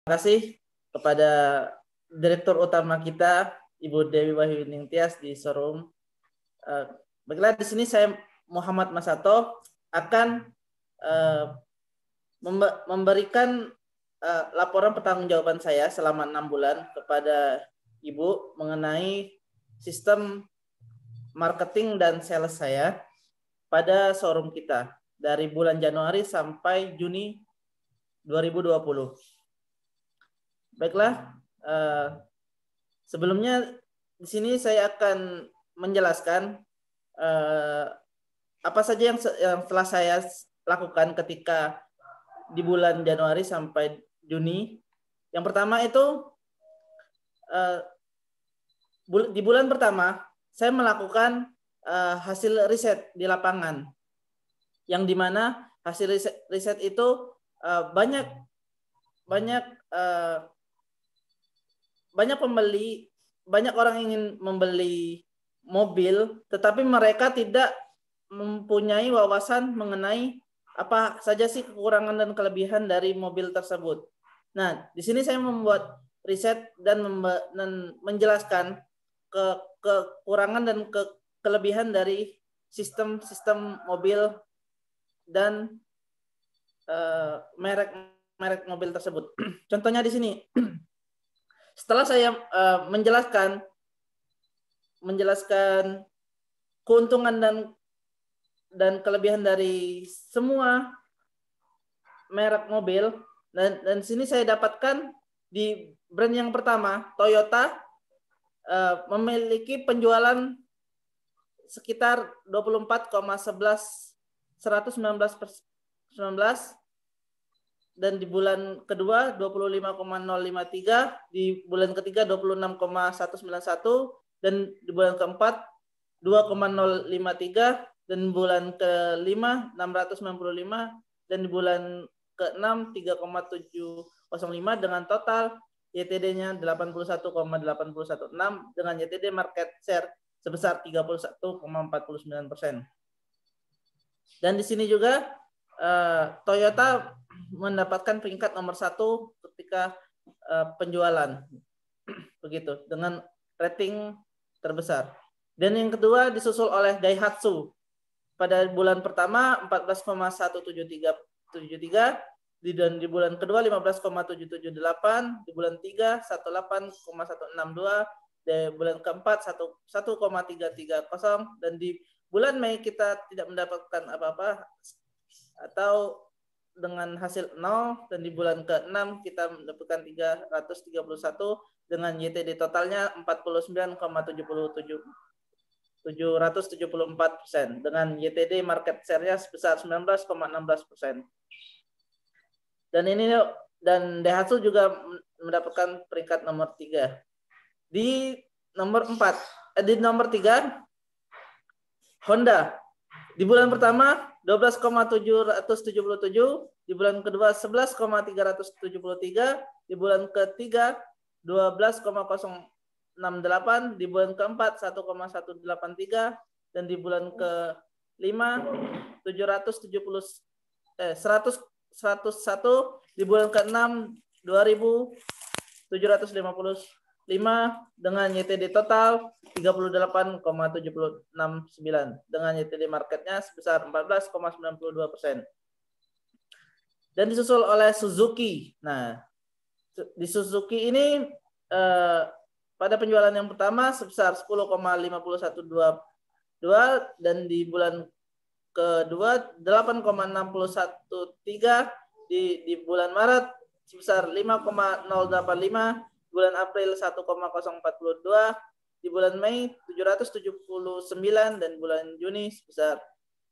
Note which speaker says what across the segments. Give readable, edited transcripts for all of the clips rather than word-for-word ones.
Speaker 1: kasih kepada Direktur Utama kita, Ibu Dewi Wahyuning Tias di showroom. Baiklah, di sini saya Muhammad Masato akan memberikan laporan pertanggungjawaban saya selama 6 bulan kepada Ibu mengenai sistem marketing dan sales saya pada showroom kita dari bulan Januari sampai Juni 2020. Baiklah, sebelumnya di sini saya akan menjelaskan apa saja yang telah saya lakukan ketika di bulan Januari sampai Juni. Yang pertama itu di bulan pertama saya melakukan hasil riset di lapangan, yang dimana hasil riset itu banyak pembeli, banyak orang ingin membeli mobil, tetapi mereka tidak mempunyai wawasan mengenai apa saja sih kekurangan dan kelebihan dari mobil tersebut. Nah, di sini saya membuat riset dan menjelaskan kekurangan dan kelebihan dari sistem mobil dan merek mobil tersebut. Contohnya di sini. Setelah saya menjelaskan keuntungan dan kelebihan dari semua merek mobil, dan sini saya dapatkan di brand yang pertama, Toyota, memiliki penjualan sekitar 24,119%, dan di bulan kedua 25,053, di bulan ketiga 26,191, dan di bulan keempat 2,053, dan bulan kelima 695, dan di bulan keenam 3,705, dengan total YTD-nya 81,816 dengan YTD market share sebesar 31,49%. Dan di sini juga Toyota mendapatkan peringkat nomor 1 ketika penjualan, begitu, dengan rating terbesar. Dan yang kedua disusul oleh Daihatsu pada bulan pertama 14,173, dan di bulan kedua 15,778, di bulan 3 18,162, di bulan keempat 1,330, dan di bulan Mei kita tidak mendapatkan apa-apa atau dengan hasil 0, dan di bulan ke-6 kita mendapatkan 331 dengan YTD totalnya 49,774% dengan YTD market share-nya sebesar 19,16%. Dan Daihatsu juga mendapatkan peringkat nomor 3. Di nomor 3 Honda. Di bulan pertama 12,777, di bulan kedua 11,373, di bulan ketiga 12,068, di bulan keempat 1,183, dan di bulan kelima 101, di bulan keenam 2.755 dengan YTD total 38,769 dengan YTD marketnya sebesar 14,92%. Dan disusul oleh Suzuki. Nah, di Suzuki ini pada penjualan yang pertama sebesar 10,5122, dan di bulan kedua 8,613, di bulan Maret sebesar 5,085, bulan April 1,042, di bulan Mei 779, dan bulan Juni sebesar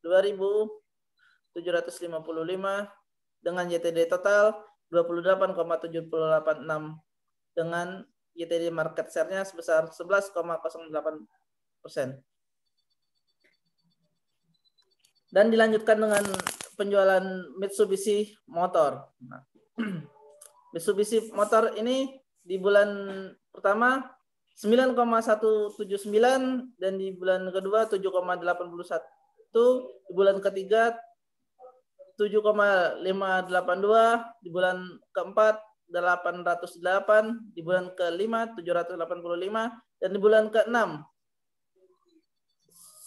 Speaker 1: 2.755 dengan YTD total 28,786 dengan YTD market share-nya sebesar 11,08%. Dan dilanjutkan dengan penjualan Mitsubishi Motor. Nah, Mitsubishi Motor ini di bulan pertama 9,179, dan di bulan kedua 7,811, di bulan ketiga 7,582, di bulan keempat 808, di bulan ke-5 785, dan di bulan ke-6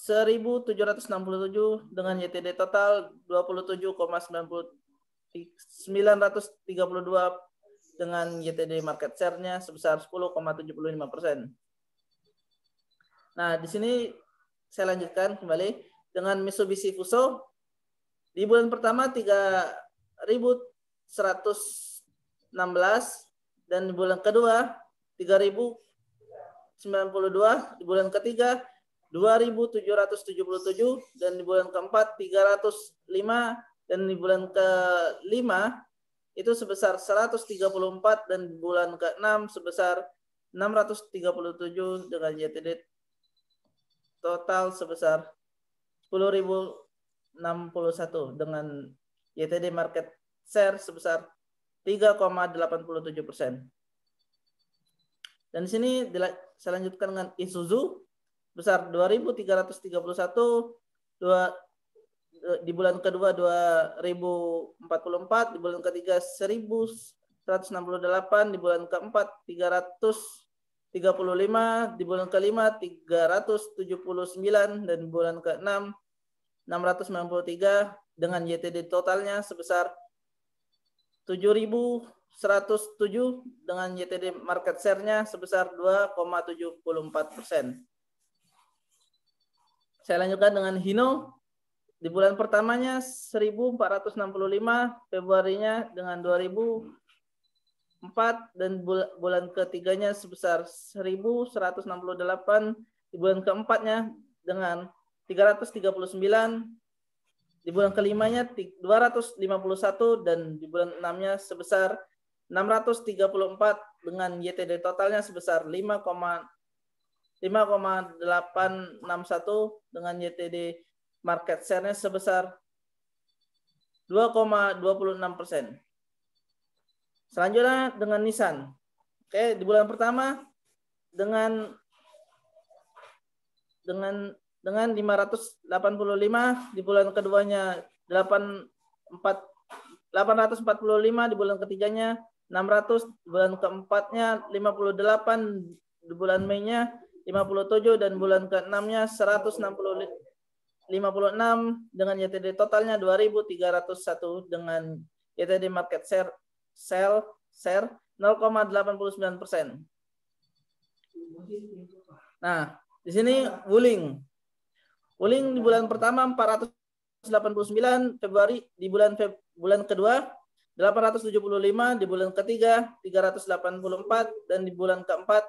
Speaker 1: 1767 dengan YTD total 27,932 dengan YTD market share-nya sebesar 10,75%. Nah, di sini saya lanjutkan kembali dengan Mitsubishi Fuso. Di bulan pertama 3.116 dan di bulan kedua 3.092, di bulan ketiga 2.777 dan di bulan keempat 305 dan di bulan kelima itu sebesar 134 dan di bulan ke-6 sebesar 637 dengan YTD total sebesar 10.061 dengan YTD market share sebesar 3,87%. Dan di sini saya lanjutkan dengan Isuzu besar 2.331, di bulan kedua 2.044, di bulan ketiga 1.168, di bulan keempat 335, di bulan kelima 379 dan di bulan ke-6 693 dengan YTD totalnya sebesar 7.107 dengan YTD market share-nya sebesar 2,74%. Saya lanjutkan dengan Hino. Di bulan pertamanya 1.465, Februarinya dengan 2.004 dan bulan ketiganya sebesar 1.168, di bulan keempatnya dengan 339, di bulan kelimanya 251 dan di bulan enamnya sebesar 634 dengan YTD totalnya sebesar 5,861 dengan YTD market share-nya sebesar 2,26%. Selanjutnya dengan Nissan. Oke, di bulan pertama dengan 585, di bulan keduanya 845, di bulan ketiganya 600, di bulan keempatnya 58, di bulan Mei-nya 57 dan bulan ke-6-nya 156 dengan YTD totalnya 2.301 dengan YTD market share 0,89%. Nah, di sini Wuling di bulan pertama 489, Februari di bulan kedua 875, di bulan ketiga 384 dan di bulan keempat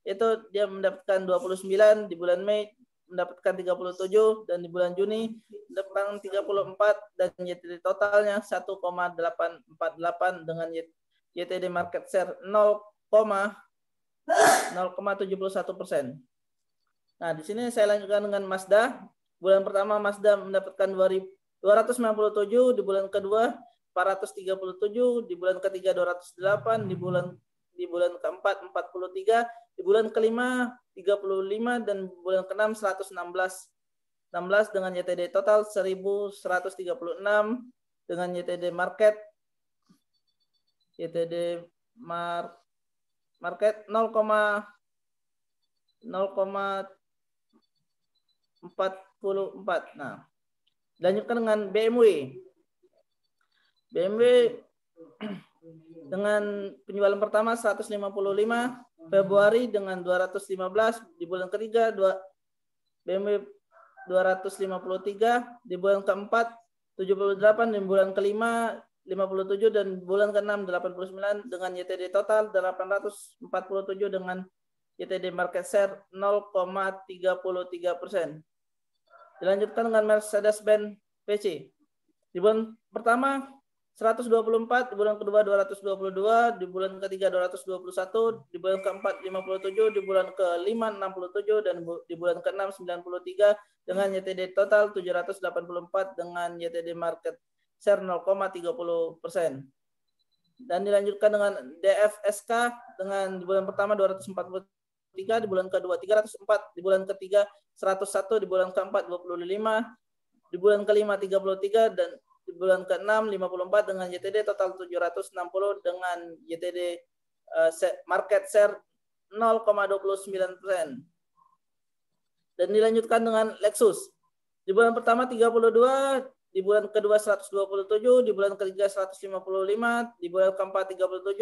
Speaker 1: itu dia mendapatkan 29, di bulan Mei mendapatkan 37 dan di bulan Juni mendapatkan 34 dan YTD totalnya 1,848 dengan YTD market share 0,71%. Nah, di sini saya lanjutkan dengan Mazda. Bulan pertama Mazda mendapatkan 297, di bulan kedua 437, di bulan ketiga 208, di bulan keempat 43, di bulan kelima 35 dan bulan ke-6 116 dengan YTD total 1.136 dengan YTD market 0,44. Nah, lanjutkan dengan BMW. Dengan penjualan pertama 155, Februari dengan 215, di bulan ketiga BMW 253, di bulan keempat 78, di bulan kelima 57 dan bulan ke-6 89 dengan YTD total 847 dengan YTD market share 0,33%. Dilanjutkan dengan Mercedes-Benz PC. Di bulan pertama 124, di bulan kedua 222, di bulan ketiga 221, di bulan keempat 57, di bulan kelima 67 dan di bulan ke-6 93 dengan YTD total 784 dengan YTD market share 0,30%. Dan dilanjutkan dengan DFSK dengan di bulan pertama 243, di bulan kedua 304, di bulan ketiga 101, di bulan keempat 25, di bulan kelima 33 dan di bulan ke-6 54 dengan YTD total 760 dengan YTD market share 0,29%. Dan dilanjutkan dengan Lexus. Di bulan pertama 32, di bulan kedua 127, di bulan ketiga 155, di bulan keempat 37,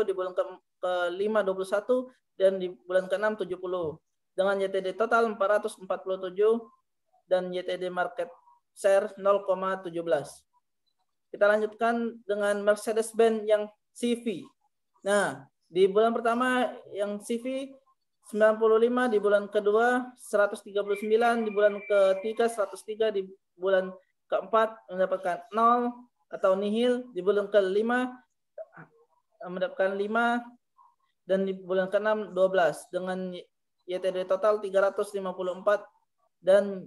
Speaker 1: di bulan kelima 21, dan di bulan ke-6 70. Dengan YTD total 447 dan YTD market share 0,17. Kita lanjutkan dengan Mercedes-Benz yang CV. Nah, di bulan pertama yang CV 95, di bulan kedua 139, di bulan ketiga 103, di bulan keempat mendapatkan 0 atau nihil, di bulan kelima mendapatkan 5, dan di bulan ke-6 12 dengan YTD total 354 dan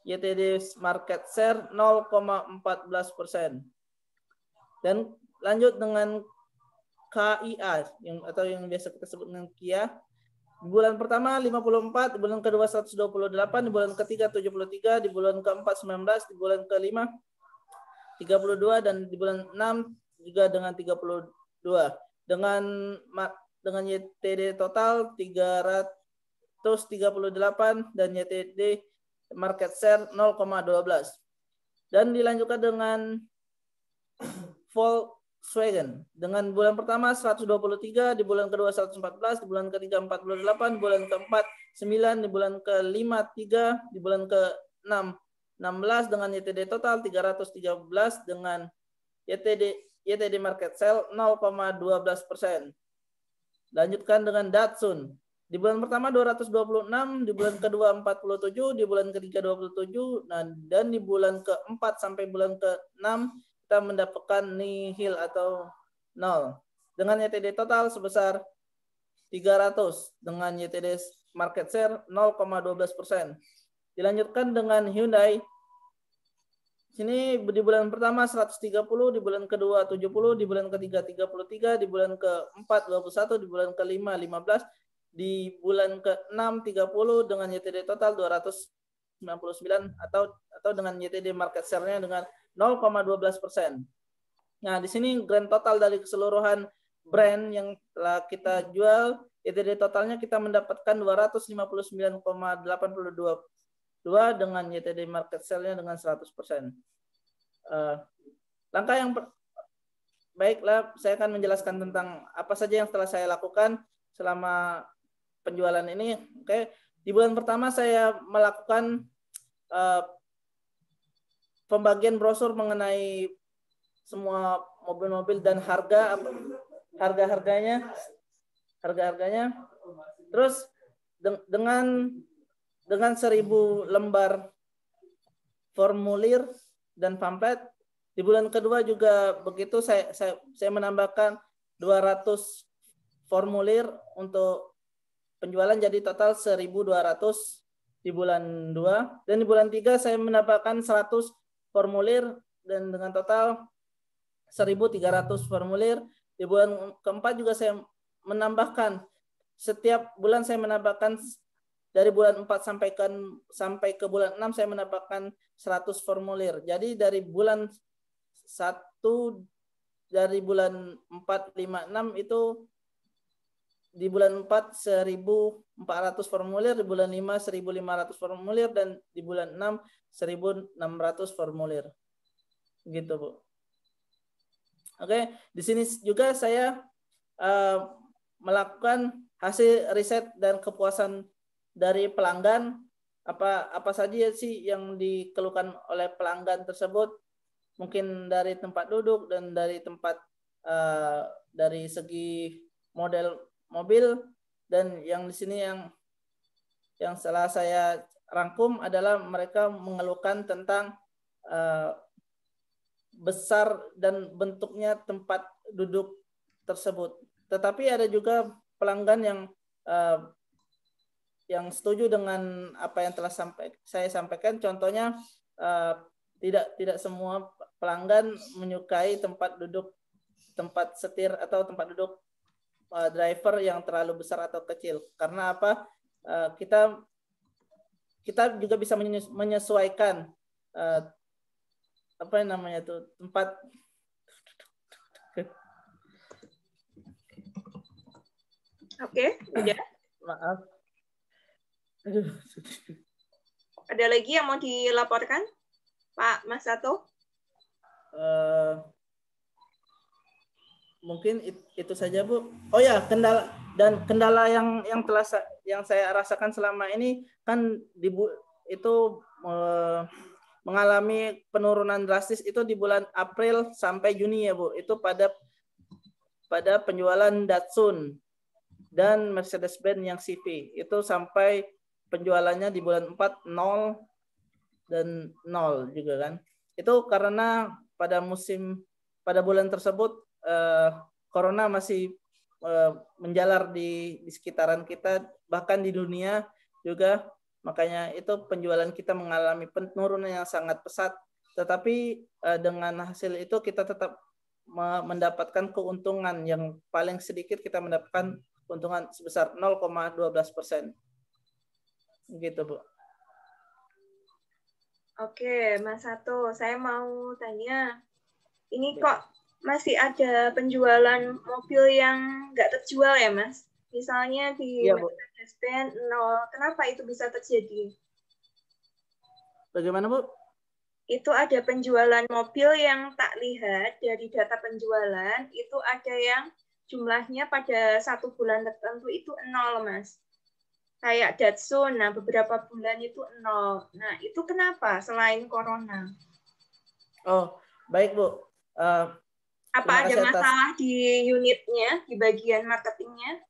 Speaker 1: YTD market share 0,14%. Dan lanjut dengan KIA atau yang biasa kita sebut dengan Kia. Di bulan pertama 54, di bulan kedua 128, di bulan ketiga 73, di bulan keempat 19, di bulan kelima 32, dan di bulan 6 juga dengan 32. Dengan YTD total 338 dan YTD market share 0,12. Dan dilanjutkan dengan Volkswagen. Dengan bulan pertama 123, di bulan kedua 114, di bulan ketiga 48, di bulan keempat 9, di bulan kelima 3, di bulan ke-6 16 dengan YTD total 313 dengan YTD market share 0,12%. Lanjutkan dengan Datsun. Di bulan pertama 226, di bulan kedua 47, di bulan ketiga 27, dan di bulan keempat sampai bulan ke-6 kita mendapatkan nihil atau 0 dengan YTD total sebesar 300 dengan YTD market share 0,12%. Dilanjutkan dengan Hyundai. Sini di bulan pertama 130, di bulan kedua 70, di bulan ketiga 33, di bulan keempat 21, di bulan kelima 15, di bulan ke-6 30 dengan YTD total 299 atau dengan YTD market share-nya dengan 0,12%. Nah, di sini grand total dari keseluruhan brand yang telah kita jual, YTD totalnya kita mendapatkan 259,822 dengan YTD market share-nya dengan 100%. Langkah yang baiklah, saya akan menjelaskan tentang apa saja yang telah saya lakukan selama penjualan ini. Oke, di bulan pertama saya melakukan pembagian brosur mengenai semua mobil-mobil dan harga-harganya. Terus dengan 1000 lembar formulir dan pamflet. Di bulan kedua juga begitu, saya menambahkan 200 formulir untuk penjualan, jadi total 1200 di bulan 2. Dan di bulan 3 saya menambahkan 100 formulir dan dengan total 1300 formulir. Di bulan keempat juga saya menambahkan, setiap bulan saya menambahkan dari bulan 4 sampai ke bulan 6 saya menambahkan 100 formulir. Jadi dari bulan 1, dari bulan 4, 5, 6 itu di bulan 4 1400 formulir, di bulan 5 1500 formulir, dan di bulan 6 1600 formulir. Gitu, Bu. Oke, di sini juga saya melakukan hasil riset dan kepuasan dari pelanggan, apa saja sih yang dikeluhkan oleh pelanggan tersebut, mungkin dari tempat duduk dan dari tempat dari segi model mobil. Dan yang di sini yang setelah saya rangkum adalah mereka mengeluhkan tentang besar dan bentuknya tempat duduk tersebut. Tetapi ada juga pelanggan yang setuju dengan apa yang telah saya sampaikan. Contohnya tidak semua pelanggan menyukai tempat setir atau tempat duduk driver yang terlalu besar atau kecil. Karena apa? Kita juga bisa menyesuaikan apa yang namanya tuh tempat.
Speaker 2: Oke, udah.
Speaker 1: Maaf. Aduh.
Speaker 2: Ada lagi yang mau dilaporkan, Pak Mas Sato?
Speaker 1: Mungkin itu saja, Bu. Oh ya, kendala yang telah yang saya rasakan selama ini kan itu mengalami penurunan drastis itu di bulan April sampai Juni ya, Bu. Itu pada penjualan Datsun dan Mercedes-Benz yang CV. Itu sampai penjualannya di bulan 4 0 dan 0 juga kan. Itu karena pada bulan tersebut corona masih menjalar di sekitaran kita, bahkan di dunia juga. Makanya itu penjualan kita mengalami penurunan yang sangat pesat. Tetapi dengan hasil itu kita tetap mendapatkan keuntungan yang paling sedikit, kita mendapatkan keuntungan sebesar 0,12%. Gitu, Bu.
Speaker 2: Oke, Mas Sato, saya mau tanya, ini kok masih ada penjualan mobil yang nggak terjual ya, Mas? Misalnya di Mercedes-Benz 0, kenapa itu bisa terjadi?
Speaker 1: Bagaimana, Bu?
Speaker 2: Itu ada penjualan mobil yang tak lihat dari data penjualan, itu ada yang jumlahnya pada 1 bulan tertentu itu 0, Mas. Kayak Datsun, nah beberapa bulan itu 0. Nah, itu kenapa selain corona?
Speaker 1: Oh, baik, Bu.
Speaker 2: Apa ada masalah di unitnya, di bagian marketingnya?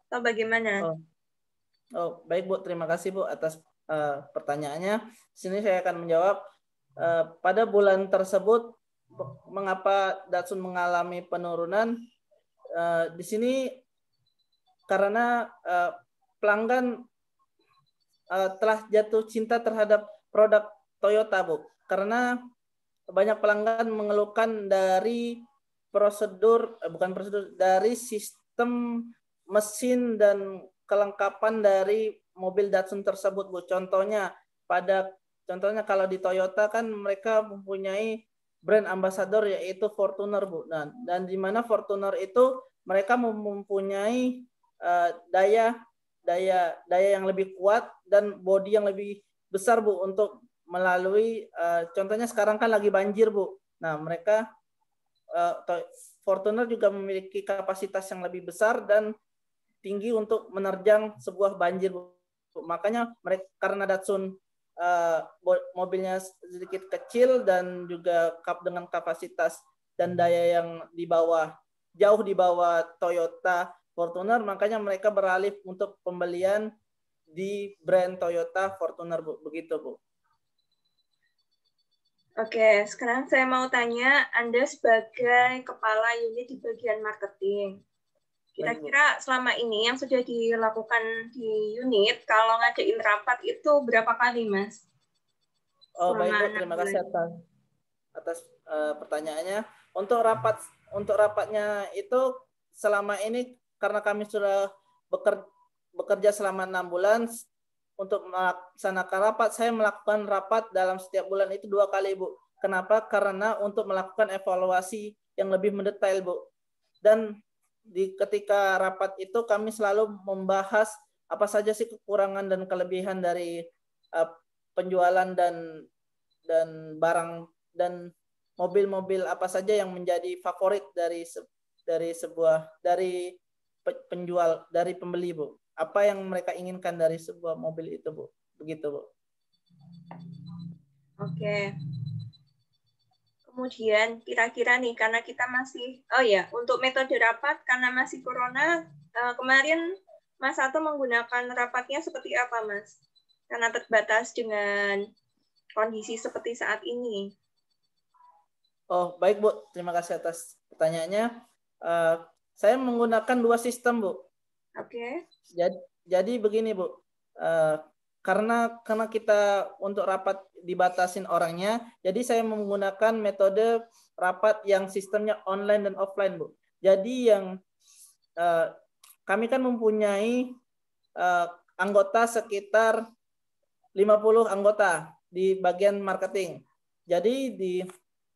Speaker 2: Atau bagaimana?
Speaker 1: Baik, Bu. Terima kasih, Bu, atas pertanyaannya. Sini saya akan menjawab. Pada bulan tersebut, mengapa Datsun mengalami penurunan? Di sini karena pelanggan telah jatuh cinta terhadap produk Toyota, Bu. Karena banyak pelanggan mengeluhkan dari dari sistem mesin dan kelengkapan dari mobil Datsun tersebut, Bu. Contohnya kalau di Toyota kan mereka mempunyai brand ambassador yaitu Fortuner, Bu. Dan di mana Fortuner itu mereka mempunyai daya yang lebih kuat dan bodi yang lebih besar, Bu, untuk melalui contohnya sekarang kan lagi banjir, Bu. Nah, mereka Fortuner juga memiliki kapasitas yang lebih besar dan tinggi untuk menerjang sebuah banjir, Bu. Makanya mereka, karena Datsun mobilnya sedikit kecil dan juga dengan kapasitas dan daya yang jauh di bawah Toyota Fortuner, makanya mereka beralih untuk pembelian di brand Toyota Fortuner, Bu. Begitu, Bu.
Speaker 2: Oke, sekarang saya mau tanya, Anda sebagai kepala unit di bagian marketing, kira-kira selama ini yang sudah dilakukan di unit, kalau ngadain rapat itu berapa kali, Mas?
Speaker 1: Baik, Bu. Terima kasih atas pertanyaannya. Untuk rapatnya itu selama ini karena kami sudah bekerja selama 6 bulan untuk melaksanakan rapat, saya melakukan rapat dalam setiap bulan itu 2 kali, Bu. Kenapa? Karena untuk melakukan evaluasi yang lebih mendetail, Bu. Dan ketika rapat itu kami selalu membahas apa saja sih kekurangan dan kelebihan dari penjualan dan barang dan mobil-mobil apa saja yang menjadi favorit dari penjual, dari pembeli, Bu. Apa yang mereka inginkan dari sebuah mobil itu, Bu. Begitu, Bu.
Speaker 2: Oke. Kemudian kira-kira nih, karena kita masih, untuk metode rapat, karena masih corona, kemarin Mas Sato menggunakan rapatnya seperti apa, Mas? Karena terbatas dengan kondisi seperti saat ini.
Speaker 1: Oh, baik, Bu. Terima kasih atas pertanyaannya. Saya menggunakan 2 sistem, Bu.
Speaker 2: Oke.
Speaker 1: Jadi begini, Bu. Karena kita untuk rapat dibatasin orangnya, jadi saya menggunakan metode rapat yang sistemnya online dan offline, Bu. Jadi kami kan mempunyai anggota sekitar 50 anggota di bagian marketing. Jadi di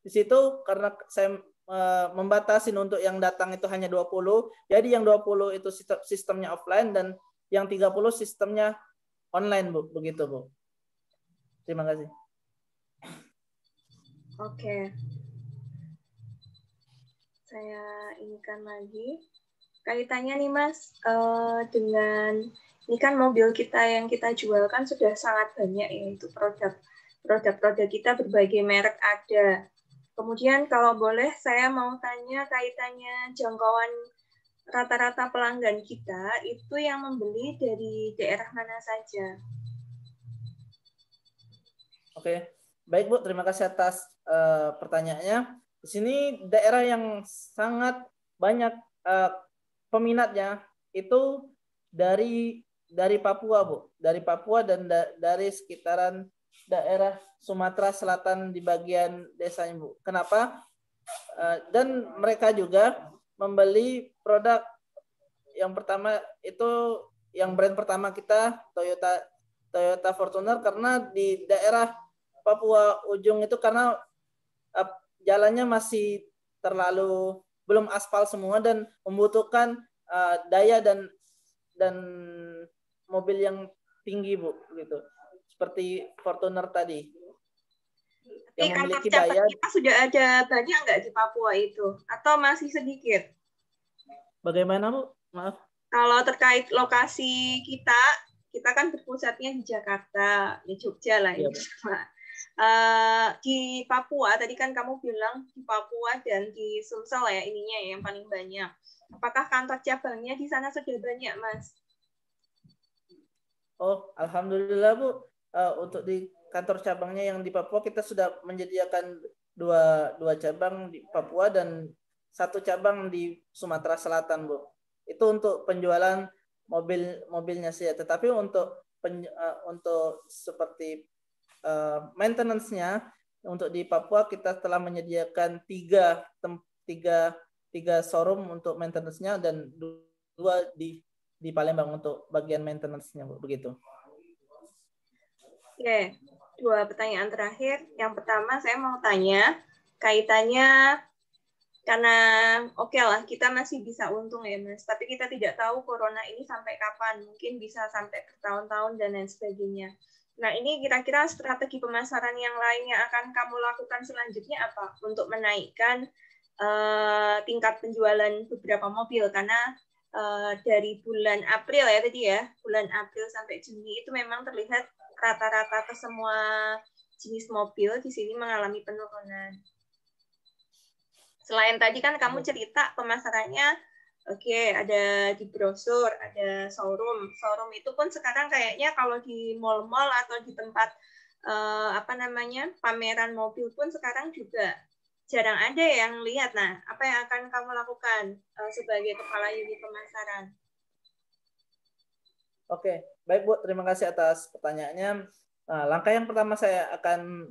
Speaker 1: situ karena saya membatasin untuk yang datang itu hanya 20, jadi yang 20 itu sistemnya offline dan yang 30 sistemnya online, Bu. Begitu, Bu. Terima kasih.
Speaker 2: Oke. Saya inikan lagi. Kaitannya nih Mas, dengan ini kan mobil kita yang kita jual kan sudah sangat banyak ya, itu produk kita berbagai merek ada. Kemudian kalau boleh saya mau tanya kaitannya jangkauan rata-rata pelanggan kita itu yang membeli dari daerah mana saja?
Speaker 1: Oke, baik Bu, terima kasih atas pertanyaannya. Di sini daerah yang sangat banyak peminatnya itu dari Papua, Bu, dari Papua dan dari sekitaran daerah Sumatera Selatan di bagian desanya, Bu. Kenapa? Dan mereka juga membeli produk yang pertama itu, yang brand pertama kita Toyota Fortuner, karena di daerah Papua ujung itu karena jalannya masih terlalu belum aspal semua dan membutuhkan daya dan mobil yang tinggi, Bu, gitu. Seperti Fortuner tadi.
Speaker 2: Yang memiliki daya. Kita sudah ada banyak nggak di Papua itu? Atau masih sedikit?
Speaker 1: Bagaimana, Bu? Maaf.
Speaker 2: Kalau terkait lokasi kita kan berpusatnya di Jakarta, di Jogja lah ya. Di Papua, tadi kan kamu bilang di Papua dan di Sumsel ya ininya yang paling banyak. Apakah kantor cabangnya di sana sudah banyak, Mas?
Speaker 1: Oh, alhamdulillah, Bu. Untuk di kantor cabangnya yang di Papua kita sudah menyediakan dua cabang di Papua dan satu cabang di Sumatera Selatan, Bu. Itu untuk penjualan mobilnya sih, tetapi untuk seperti maintenance-nya untuk di Papua kita telah menyediakan tiga showroom untuk maintenance-nya dan dua di Palembang untuk bagian maintenance-nya, Bu. Begitu.
Speaker 2: Oke, dua pertanyaan terakhir. Yang pertama saya mau tanya kaitannya, karena oke lah kita masih bisa untung ya Mas, tapi kita tidak tahu corona ini sampai kapan, mungkin bisa sampai bertahun-tahun dan lain sebagainya. Nah ini kira-kira strategi pemasaran yang lain yang akan kamu lakukan selanjutnya apa untuk menaikkan tingkat penjualan beberapa mobil, karena dari bulan April ya tadi ya, bulan April sampai Juni itu memang terlihat rata-rata ke semua jenis mobil di sini mengalami penurunan. Selain tadi kan kamu cerita pemasarannya, oke, ada di brosur, ada showroom. Showroom itu pun sekarang kayaknya kalau di mall-mall atau di tempat pameran mobil pun sekarang juga jarang ada yang lihat. Nah, apa yang akan kamu lakukan sebagai kepala unit pemasaran?
Speaker 1: Oke, baik Bu, terima kasih atas pertanyaannya. Nah, langkah yang pertama saya akan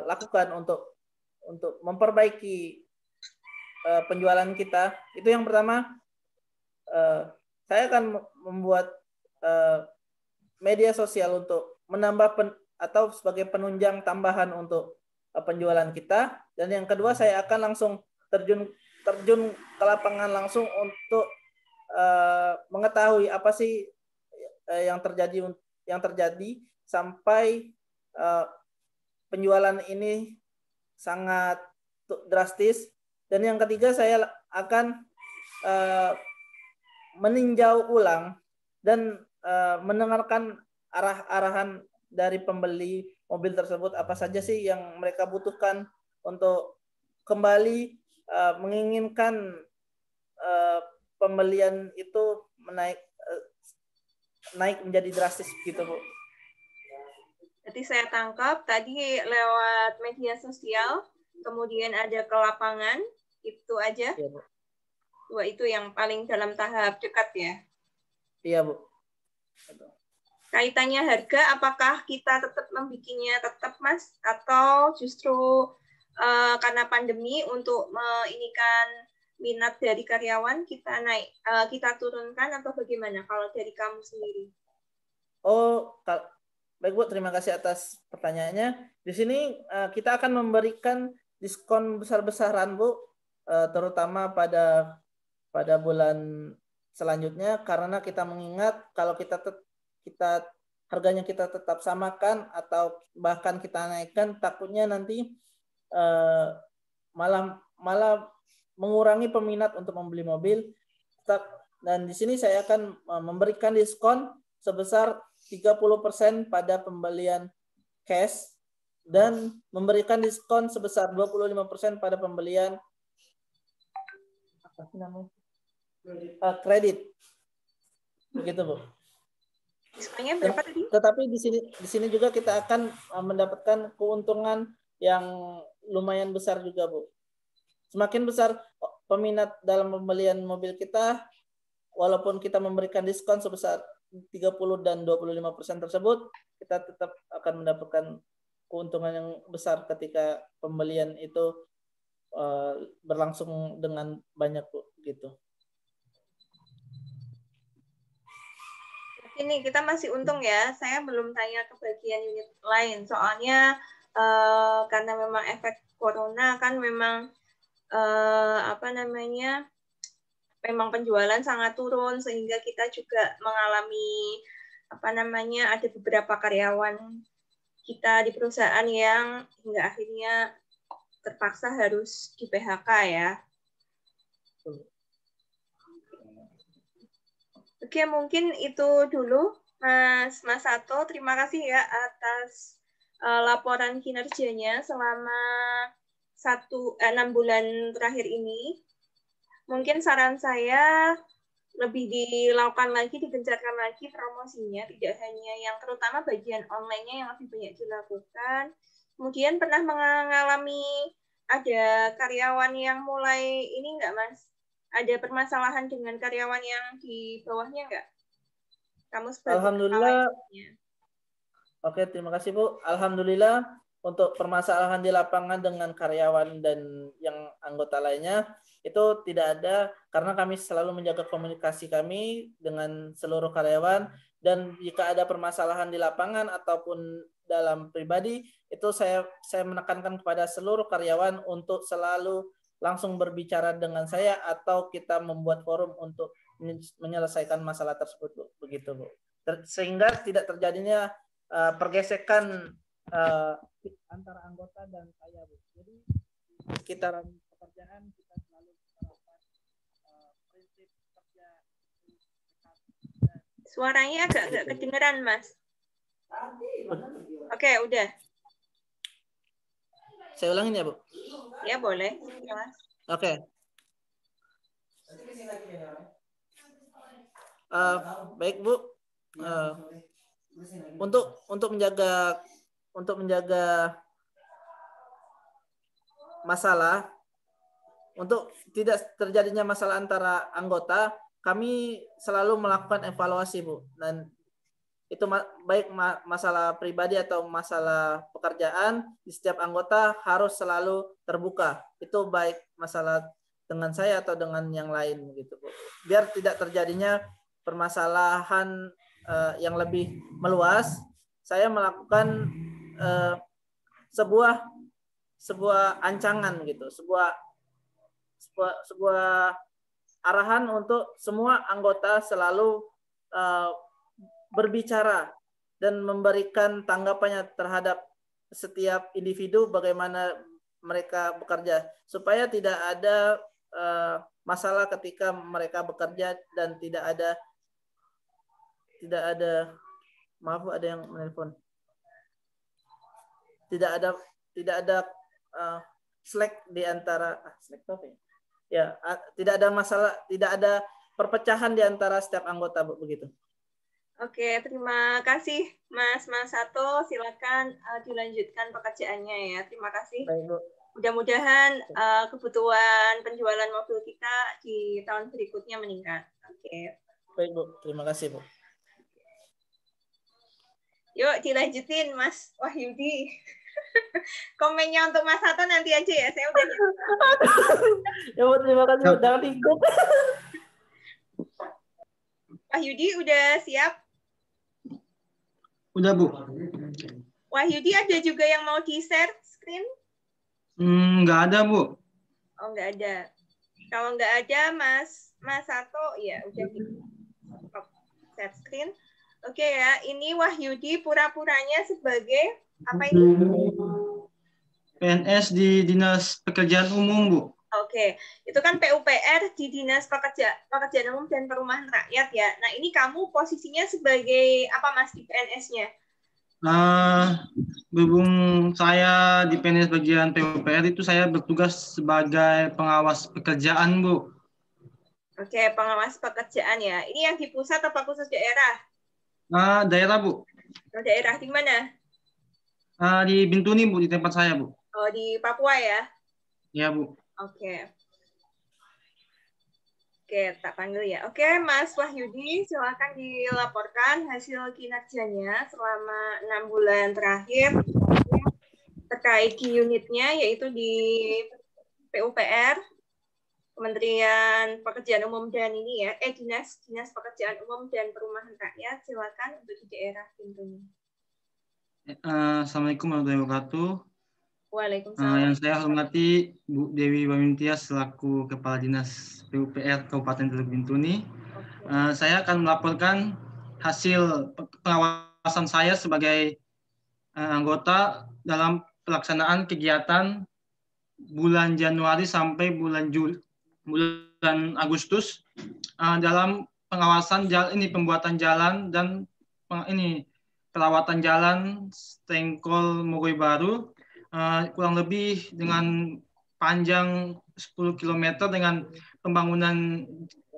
Speaker 1: lakukan untuk memperbaiki penjualan kita, itu yang pertama saya akan membuat media sosial untuk menambah atau sebagai penunjang tambahan untuk penjualan kita. Dan yang kedua saya akan langsung terjun ke lapangan langsung untuk mengetahui apa sih yang terjadi sampai penjualan ini sangat drastis. Dan yang ketiga saya akan meninjau ulang dan mendengarkan arahan dari pembeli mobil tersebut, apa saja sih yang mereka butuhkan untuk kembali menginginkan pembelian itu naik menjadi drastis gitu, Bu.
Speaker 2: Jadi saya tangkap tadi lewat media sosial, kemudian ada ke lapangan, itu aja.
Speaker 1: Iya, Bu.
Speaker 2: Dua itu yang paling dalam tahap dekat ya.
Speaker 1: Iya, Bu.
Speaker 2: Kaitannya harga, apakah kita tetap membikinnya tetap Mas, atau justru karena pandemi untuk meinikan minat dari karyawan kita turunkan, atau bagaimana kalau dari kamu sendiri?
Speaker 1: Oh, Baik Bu, terima kasih atas pertanyaannya. Di sini kita akan memberikan diskon besar-besaran Bu, terutama pada bulan selanjutnya, karena kita mengingat kalau kita harganya kita tetap samakan atau bahkan kita naikkan, takutnya nanti malah mengurangi peminat untuk membeli mobil. Dan di sini saya akan memberikan diskon sebesar 30% pada pembelian cash dan memberikan diskon sebesar 25% pada pembelian kredit. Begitu, Bu.
Speaker 2: Diskonnya berapa tadi?
Speaker 1: Tetapi di sini juga kita akan mendapatkan keuntungan yang lumayan besar juga, Bu. Semakin besar peminat dalam pembelian mobil kita, walaupun kita memberikan diskon sebesar 30 dan 25% tersebut, kita tetap akan mendapatkan keuntungan yang besar ketika pembelian itu berlangsung dengan banyak, Bu, gitu.
Speaker 2: Ini kita masih untung ya, saya belum tanya ke bagian unit lain, soalnya karena memang efek corona kan memang memang penjualan sangat turun, sehingga kita juga mengalami ada beberapa karyawan kita di perusahaan yang hingga akhirnya terpaksa harus di PHK ya. Oke, mungkin itu dulu Mas Sato. Terima kasih ya atas laporan kinerjanya selama 6 bulan terakhir ini. Mungkin saran saya lebih dilakukan lagi, digencarkan lagi promosinya, tidak hanya yang terutama bagian online-nya yang lebih banyak dilakukan. Kemudian pernah mengalami ada karyawan yang mulai ini enggak, Mas? Ada permasalahan dengan karyawan yang di bawahnya enggak? Kamu sebagai
Speaker 1: Alhamdulillah. Oke, terima kasih Bu. Alhamdulillah untuk permasalahan di lapangan dengan karyawan dan yang anggota lainnya itu tidak ada, karena kami selalu menjaga komunikasi kami dengan seluruh karyawan, dan jika ada permasalahan di lapangan ataupun dalam pribadi itu saya menekankan kepada seluruh karyawan untuk selalu langsung berbicara dengan saya atau kita membuat forum untuk menyelesaikan masalah tersebut, Bu. Begitu, Bu. Sehingga tidak terjadinya pergesekan antara anggota dan saya, Bu. Jadi di sekitaran pekerjaan kita selalu menerapkan prinsip kerja.
Speaker 2: Suaranya agak kedengeran, Mas. Oke, udah.
Speaker 1: Saya ulangin ya, Bu?
Speaker 2: Ya, boleh. Ya, Mas.
Speaker 1: Oke. Baik, Bu. Untuk menjaga masalah, untuk tidak terjadinya masalah antara anggota, kami selalu melakukan evaluasi, Bu. Dan itu baik masalah pribadi atau masalah pekerjaan, di setiap anggota harus selalu terbuka. Itu baik masalah dengan saya atau dengan yang lain, gitu, Bu. Biar tidak terjadinya permasalahan yang lebih meluas, saya melakukan sebuah ancangan gitu, sebuah arahan untuk semua anggota selalu berbicara dan memberikan tanggapannya terhadap setiap individu bagaimana mereka bekerja, supaya tidak ada masalah ketika mereka bekerja dan tidak ada maaf, ada yang menelpon. Tidak ada slack di antara slack topik. Ya, tidak ada masalah, tidak ada perpecahan di antara setiap anggota, Bu, begitu.
Speaker 2: Oke, terima kasih Mas Sato. Silakan dilanjutkan pekerjaannya ya. Terima kasih.
Speaker 1: Baik, Bu.
Speaker 2: Mudah-mudahan kebutuhan penjualan mobil kita di tahun berikutnya meningkat. Oke.
Speaker 1: Baik, Bu. Terima kasih, Bu.
Speaker 2: Yuk dilanjutin Mas Wahyudi. Komennya untuk Mas Sato nanti aja ya. Saya udah
Speaker 1: ya, Bu, terima kasih udah ikut.
Speaker 2: Wahyudi udah siap?
Speaker 3: Udah, Bu.
Speaker 2: Wahyudi ada juga yang mau di-share screen?
Speaker 3: Nggak ada, Bu.
Speaker 2: Oh, nggak ada. Kalau nggak ada, Mas Sato, ya udah di share screen. Oke ya, ini Wahyudi pura-puranya sebagai apa ini?
Speaker 3: PNS di Dinas Pekerjaan Umum, Bu.
Speaker 2: Oke, itu kan PUPR di Dinas Pekerjaan Umum dan Perumahan Rakyat ya. Nah, ini kamu posisinya sebagai apa, Mas, di PNS-nya?
Speaker 3: Berhubung saya di PNS bagian PUPR itu saya bertugas sebagai pengawas pekerjaan, Bu.
Speaker 2: Oke, pengawas pekerjaan ya. Ini yang di pusat apa khusus daerah?
Speaker 3: Daerah, Bu.
Speaker 2: Daerah di mana?
Speaker 3: Di Bintuni, Bu, di tempat saya, Bu.
Speaker 2: Oh, di Papua ya?
Speaker 3: Iya, Bu.
Speaker 2: Oke. Oke, tak panggil ya. Oke, Mas Wahyudi, silakan dilaporkan hasil kinerjanya selama 6 bulan terakhir terkait di unitnya, yaitu di PUPR, Kementerian Pekerjaan Umum dan ini ya, Dinas Pekerjaan Umum dan Perumahan Rakyat. Silakan untuk di daerah Bintuni.
Speaker 3: Assalamualaikum warahmatullahi wabarakatuh.
Speaker 2: Waalaikumsalam.
Speaker 3: Yang saya hormati Bu Dewi Wamintia selaku Kepala Dinas PUPR Kabupaten Teluk Bintuni. Saya akan melaporkan hasil pengawasan saya sebagai anggota dalam pelaksanaan kegiatan bulan Januari sampai bulan Agustus dalam pengawasan pembuatan jalan dan perawatan jalan Stengkol Mogoy Baru, kurang lebih dengan panjang 10 km dengan pembangunan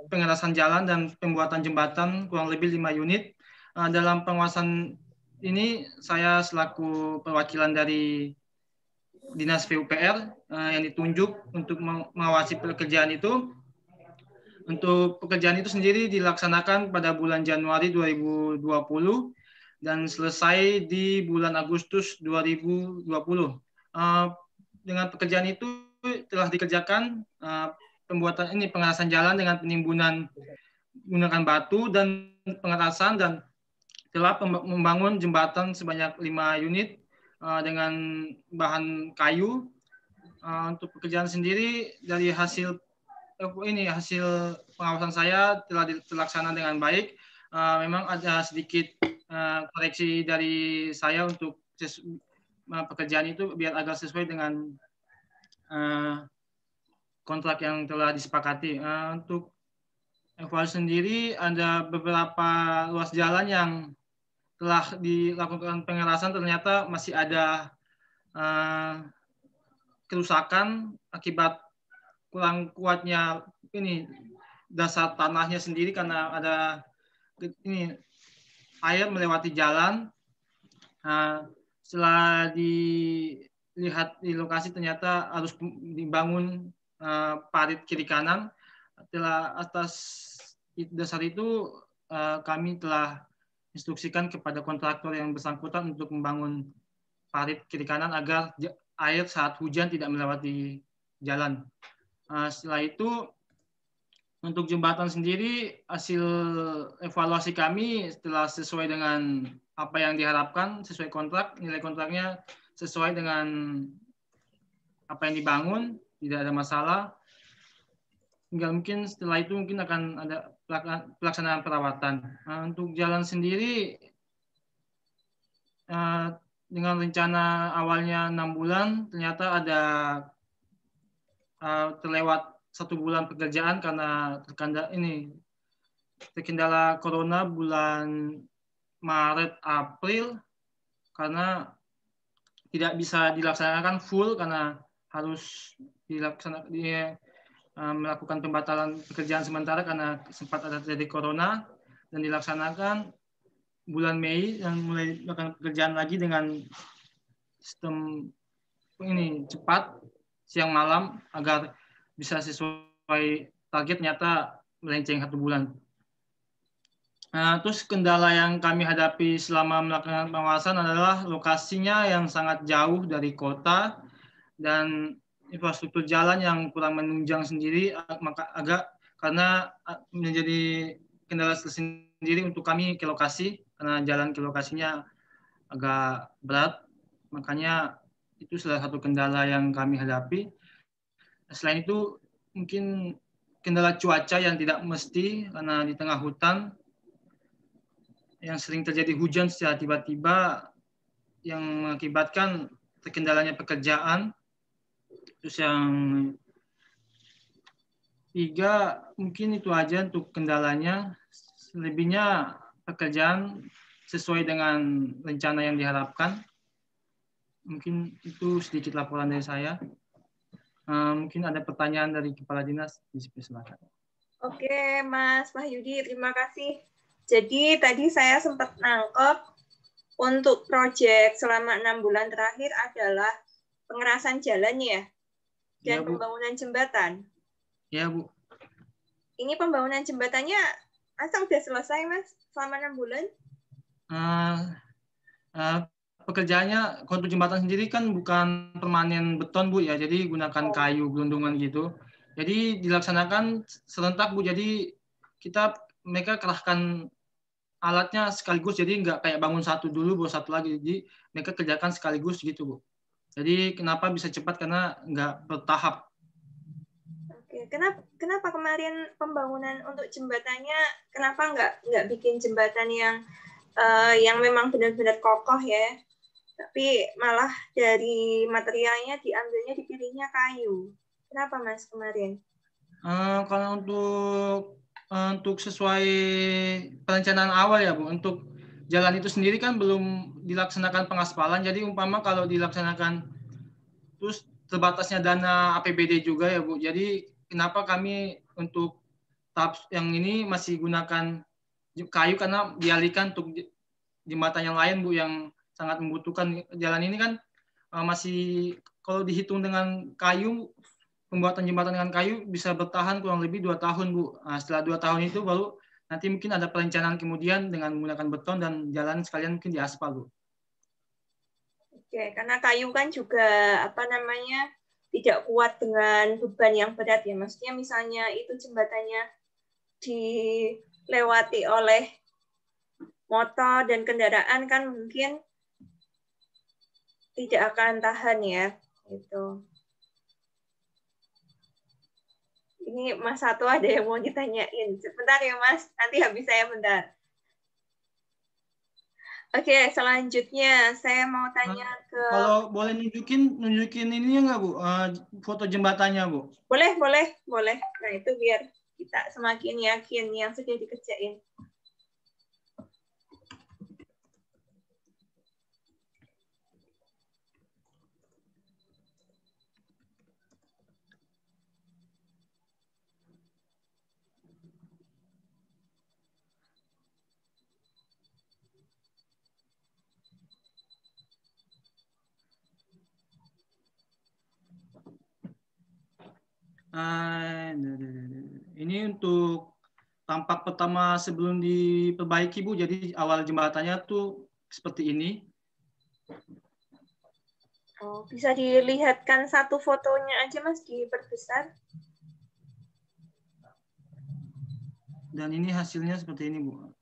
Speaker 3: pengerasan jalan dan pembuatan jembatan kurang lebih 5 unit. Dalam pengawasan ini saya selaku perwakilan dari Dinas PUPR yang ditunjuk untuk mengawasi pekerjaan itu. Untuk pekerjaan itu sendiri dilaksanakan pada bulan Januari 2020 dan selesai di bulan Agustus 2020. Dengan pekerjaan itu telah dikerjakan pembuatan pengerasan jalan dengan penimbunan menggunakan batu dan pengerasan, dan telah membangun jembatan sebanyak 5 unit dengan bahan kayu. Untuk pekerjaan sendiri dari hasil pengawasan saya telah terlaksana dengan baik. Memang ada sedikit koreksi dari saya untuk pekerjaan itu biar agak sesuai dengan kontrak yang telah disepakati. Untuk evaluasi sendiri ada beberapa ruas jalan yang telah dilakukan pengerasan, ternyata masih ada kerusakan akibat kurang kuatnya dasar tanahnya sendiri karena ada air melewati jalan. Setelah dilihat di lokasi ternyata harus dibangun parit kiri kanan. Atas dasar itu kami telah instruksikan kepada kontraktor yang bersangkutan untuk membangun parit kiri kanan agar air saat hujan tidak melewati jalan. Setelah itu untuk jembatan sendiri hasil evaluasi kami setelah sesuai dengan apa yang diharapkan, sesuai kontrak, nilai kontraknya sesuai dengan apa yang dibangun, tidak ada masalah. Tinggal mungkin setelah itu mungkin akan ada pelaksanaan perawatan. Untuk jalan sendiri dengan rencana awalnya 6 bulan, ternyata ada terlewat 1 bulan pekerjaan karena terkendala corona bulan Maret April, karena tidak bisa dilaksanakan full karena harus melakukan pembatalan pekerjaan sementara karena sempat ada terjadi corona, dan dilaksanakan bulan Mei dan mulai melakukan pekerjaan lagi dengan sistem cepat siang malam agar bisa sesuai target, nyata melenceng 1 bulan. Terus kendala yang kami hadapi selama melakukan pengawasan adalah lokasinya yang sangat jauh dari kota dan infrastruktur jalan yang kurang menunjang sendiri, maka agak karena menjadi kendala sendiri untuk kami ke lokasi karena jalan ke lokasinya agak berat. Makanya itu salah satu kendala yang kami hadapi. Selain itu mungkin kendala cuaca yang tidak mesti, karena di tengah hutan yang sering terjadi hujan secara tiba-tiba yang mengakibatkan terkendalanya pekerjaan. Terus yang tiga mungkin itu aja untuk kendalanya. Selebihnya pekerjaan sesuai dengan rencana yang diharapkan. Mungkin itu sedikit laporan dari saya. Mungkin ada pertanyaan dari Kepala Dinas, silakan.
Speaker 2: Oke, Mas Wahyudi, terima kasih. Jadi tadi saya sempat nangkep untuk proyek selama 6 bulan terakhir adalah pengerasan jalan ya, dan
Speaker 3: Ya, Bu.
Speaker 2: pembangunan jembatan.
Speaker 3: Ya, Bu.
Speaker 2: Ini pembangunan jembatannya masa udah selesai, Mas, selama 6 bulan?
Speaker 3: Pekerjaannya untuk jembatan sendiri kan bukan permanen beton, Bu, ya. Jadi gunakan kayu gelondongan gitu. Jadi dilaksanakan serentak, Bu. Jadi mereka kerahkan alatnya sekaligus, jadi nggak kayak bangun satu dulu baru satu lagi. Jadi mereka kerjakan sekaligus gitu, Bu. Jadi kenapa bisa cepat, karena nggak bertahap.
Speaker 2: Oke, kenapa kemarin pembangunan untuk jembatannya kenapa nggak bikin jembatan yang memang benar-benar kokoh ya, tapi malah dari materialnya dipilihnya kayu. Kenapa, Mas, kemarin?
Speaker 3: Kalau untuk sesuai perencanaan awal ya, Bu, untuk jalan itu sendiri kan belum dilaksanakan pengaspalan. Jadi umpama kalau dilaksanakan, terus terbatasnya dana APBD juga ya, Bu. Jadi kenapa kami untuk tahap yang ini masih gunakan kayu, karena dialihkan untuk jembatan yang lain, Bu, yang sangat membutuhkan. Jalan ini kan masih, kalau dihitung dengan kayu, pembuatan jembatan dengan kayu bisa bertahan kurang lebih 2 tahun, Bu. Nah, setelah 2 tahun itu baru nanti mungkin ada perencanaan kemudian dengan menggunakan beton dan jalan sekalian mungkin diaspal, Bu.
Speaker 2: Oke, karena kayu kan juga tidak kuat dengan beban yang berat ya. Maksudnya misalnya itu jembatannya dilewati oleh motor dan kendaraan kan mungkin tidak akan tahan ya. Gitu. Ini Mas Satu ada yang mau ditanyain. Sebentar ya, Mas. Nanti habis saya bentar. Oke, selanjutnya saya mau tanya ke...
Speaker 3: Kalau boleh nunjukin ini nggak, Bu? Foto jembatannya, Bu?
Speaker 2: Boleh. Nah, itu biar kita semakin yakin yang sudah dikerjain.
Speaker 3: Ini untuk tampak pertama sebelum diperbaiki, Bu. Jadi awal jembatannya tuh seperti ini.
Speaker 2: Oh, bisa dilihatkan satu fotonya aja, Mas, diperbesar.
Speaker 3: Dan ini hasilnya seperti ini, Bu.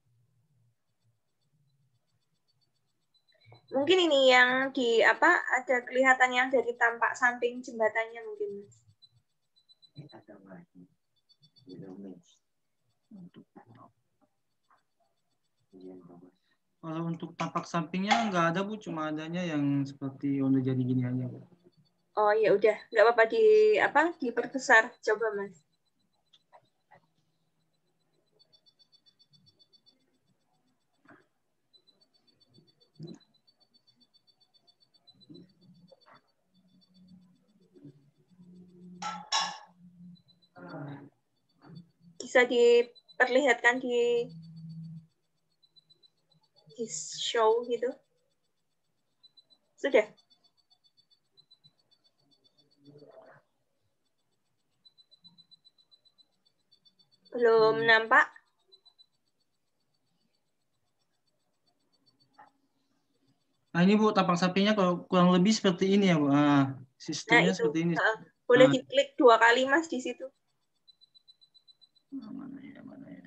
Speaker 2: Mungkin ini yang ada kelihatan yang dari tampak samping jembatannya mungkin, Mas.
Speaker 3: Kalau untuk tampak sampingnya nggak ada, Bu, cuma adanya yang seperti udah jadi gini aja, Bu.
Speaker 2: Oh ya udah, nggak apa-apa diperbesar, coba, Mas. Bisa diperlihatkan di show gitu. Sudah. Belum nampak?
Speaker 3: Nah, ini, Bu, tampang sampingnya kalau kurang lebih seperti ini ya, Bu. Sistemnya
Speaker 2: Nah, itu.
Speaker 3: seperti ini.
Speaker 2: Boleh diklik 2 kali, Mas, di situ.
Speaker 3: Mana ya.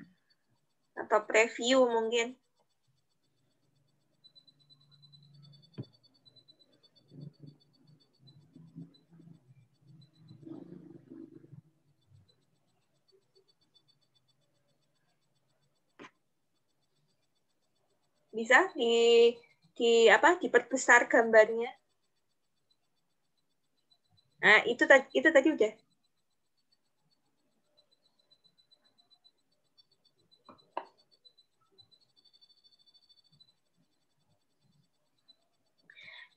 Speaker 2: Atau preview mungkin. Bisa diperbesar gambarnya. Nah, itu tadi udah.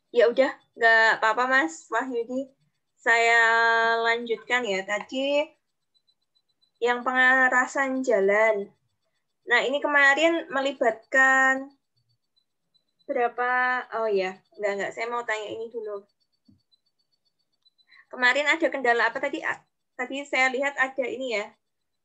Speaker 2: Ya udah, nggak apa-apa Mas Wahyudi. Saya lanjutkan ya. Tadi yang pengarasan jalan. Nah, ini kemarin melibatkan oh ya, enggak, saya mau tanya ini dulu. Kemarin ada kendala apa tadi? Tadi saya lihat ada ini ya,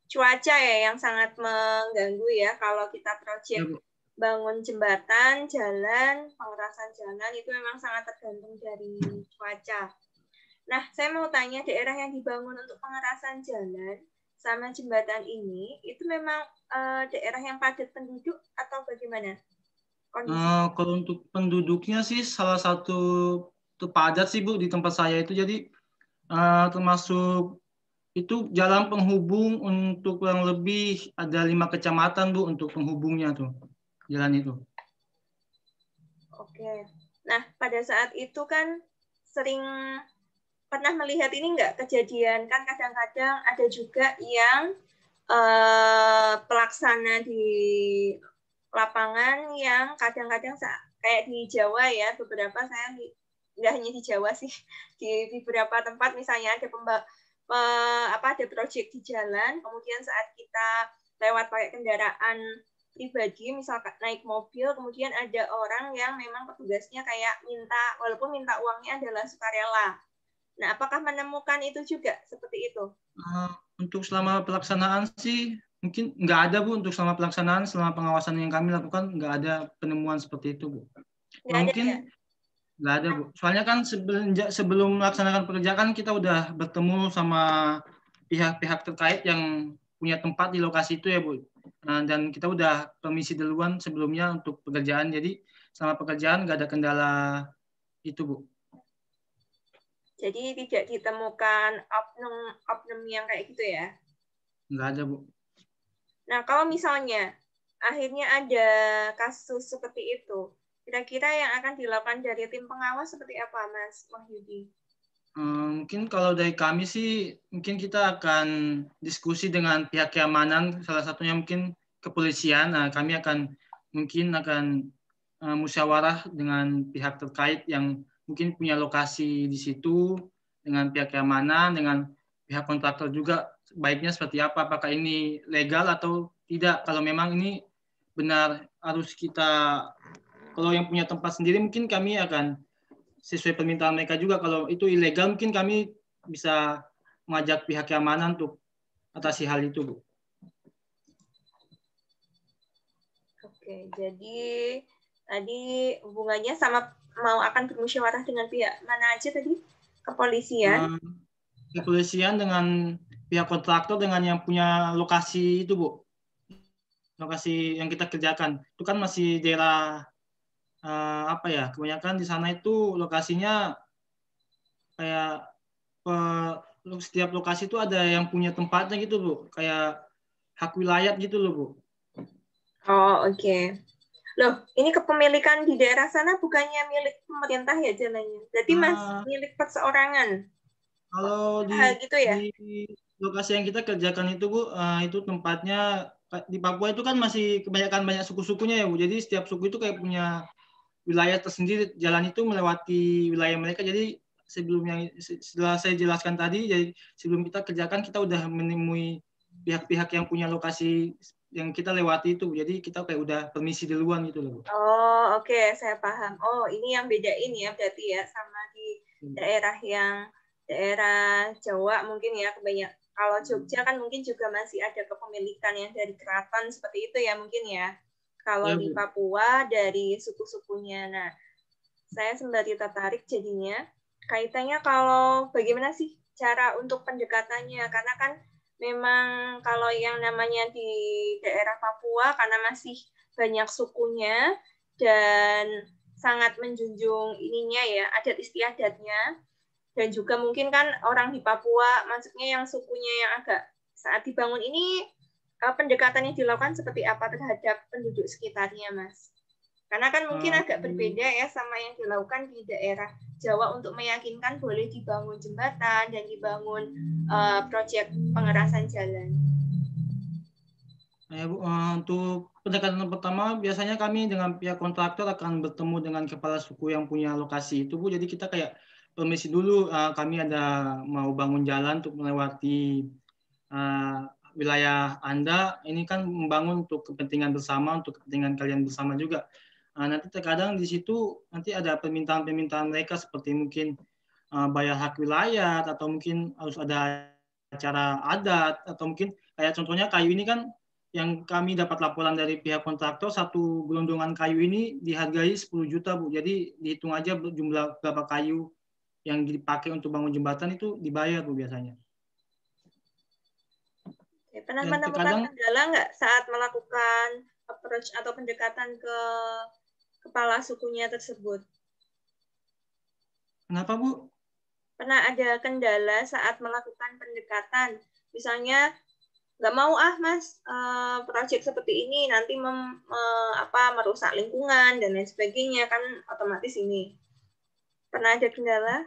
Speaker 2: cuaca ya yang sangat mengganggu ya kalau kita proyek bangun jembatan, jalan, pengerasan jalan itu memang sangat tergantung dari cuaca. Nah, saya mau tanya daerah yang dibangun untuk pengerasan jalan sama jembatan ini itu memang daerah yang padat penduduk atau bagaimana?
Speaker 3: Kalau untuk penduduknya sih salah satu padat sih Bu di tempat saya itu, jadi termasuk itu jalan penghubung untuk kurang lebih ada 5 kecamatan Bu untuk penghubungnya tuh jalan itu.
Speaker 2: Oke. Nah, pada saat itu kan sering pernah melihat ini enggak kejadian kan kadang-kadang ada juga yang pelaksana di lapangan yang kadang-kadang kayak di Jawa ya, beberapa saya nggak hanya di Jawa sih, di beberapa tempat misalnya ada ada proyek di jalan, kemudian saat kita lewat pakai kendaraan pribadi, misalkan naik mobil, kemudian ada orang yang memang petugasnya kayak walaupun minta uangnya adalah sukarela. Nah, apakah menemukan itu juga seperti itu?
Speaker 3: Untuk selama pelaksanaan sih mungkin nggak ada Bu, untuk selama pelaksanaan, selama pengawasan yang kami lakukan nggak ada penemuan seperti itu Bu. Mungkin ya? Nggak ada Bu. Soalnya kan sebelum melaksanakan pekerjaan kita udah bertemu sama pihak-pihak terkait yang punya tempat di lokasi itu ya Bu. Dan kita udah permisi duluan sebelumnya untuk pekerjaan, jadi selama pekerjaan nggak ada kendala itu Bu.
Speaker 2: Jadi tidak ditemukan oknum yang kayak gitu ya?
Speaker 3: Nggak ada Bu.
Speaker 2: Nah, kalau misalnya akhirnya ada kasus seperti itu, kira-kira yang akan dilakukan dari tim pengawas seperti apa, Mas Wahyudi?
Speaker 3: Mungkin kalau dari kami sih, mungkin kita akan diskusi dengan pihak keamanan, salah satunya mungkin kepolisian. Nah, kami mungkin akan musyawarah dengan pihak terkait yang mungkin punya lokasi di situ, dengan pihak keamanan, dengan pihak kontraktor juga, baiknya seperti apa, apakah ini legal atau tidak. Kalau memang ini benar harus kalau yang punya tempat sendiri mungkin kami akan sesuai permintaan mereka juga. Kalau itu ilegal mungkin kami bisa mengajak pihak keamanan untuk atasi hal itu, Bu.
Speaker 2: Oke, jadi tadi hubungannya sama mau akan bermusyawarah dengan pihak mana aja tadi? Kepolisian?
Speaker 3: Kepolisian dengan pihak kontraktor dengan yang punya lokasi itu, Bu. Lokasi yang kita kerjakan. Itu kan masih daerah kebanyakan di sana itu lokasinya kayak setiap lokasi itu ada yang punya tempatnya gitu Bu, kayak hak wilayah gitu loh Bu.
Speaker 2: Oh, oke. Loh, ini kepemilikan di daerah sana bukannya milik pemerintah ya jalannya? Jadi milik perseorangan?
Speaker 3: Kalau
Speaker 2: gitu ya?
Speaker 3: di lokasi yang kita kerjakan itu Bu, itu tempatnya di Papua itu kan masih kebanyakan banyak suku-sukunya ya Bu, jadi setiap suku itu kayak punya wilayah tersendiri, jalan itu melewati wilayah mereka. Jadi setelah saya jelaskan tadi, jadi sebelum kita kerjakan kita udah menemui pihak-pihak yang punya lokasi yang kita lewati itu, jadi kita kayak udah permisi duluan gitu loh.
Speaker 2: Oh, oke, saya paham. Oh, ini yang bedain ya berarti ya sama di daerah Jawa mungkin ya kebanyakan. Kalau Jogja kan mungkin juga masih ada kepemilikan yang dari keraton seperti itu ya mungkin ya. Kalau di Papua dari suku-sukunya. Nah, saya sembari tertarik jadinya kaitannya kalau bagaimana sih cara untuk pendekatannya, karena kan memang kalau yang namanya di daerah Papua karena masih banyak sukunya dan sangat menjunjung ininya ya adat istiadatnya, dan juga mungkin kan orang di Papua maksudnya yang sukunya yang agak saat dibangun ini pendekatan yang dilakukan seperti apa terhadap penduduk sekitarnya, Mas? Karena kan mungkin agak berbeda ya sama yang dilakukan di daerah Jawa untuk meyakinkan boleh dibangun jembatan dan dibangun proyek pengerasan jalan.
Speaker 3: Ya, Bu, untuk pendekatan pertama biasanya kami dengan pihak kontraktor akan bertemu dengan kepala suku yang punya lokasi itu, Bu. Jadi kita kayak permisi dulu, kami ada mau bangun jalan untuk melewati wilayah Anda. Ini kan membangun untuk kepentingan bersama, untuk kepentingan kalian bersama juga. Nanti terkadang di situ nanti ada permintaan-permintaan mereka seperti mungkin bayar hak wilayah atau mungkin harus ada acara adat atau mungkin kayak contohnya kayu ini kan yang kami dapat laporan dari pihak kontraktor, satu gelondongan kayu ini dihargai 10 juta, Bu. Jadi dihitung aja jumlah berapa kayu yang dipakai untuk bangun jembatan itu dibayar, Bu, biasanya.
Speaker 2: Pernah menemukan kendala nggak saat melakukan approach atau pendekatan ke kepala sukunya tersebut?
Speaker 3: Kenapa, Bu?
Speaker 2: Pernah ada kendala saat melakukan pendekatan? Misalnya, nggak mau Mas, proyek seperti ini nanti merusak lingkungan dan lain sebagainya, kan otomatis ini. Pernah ada kendala?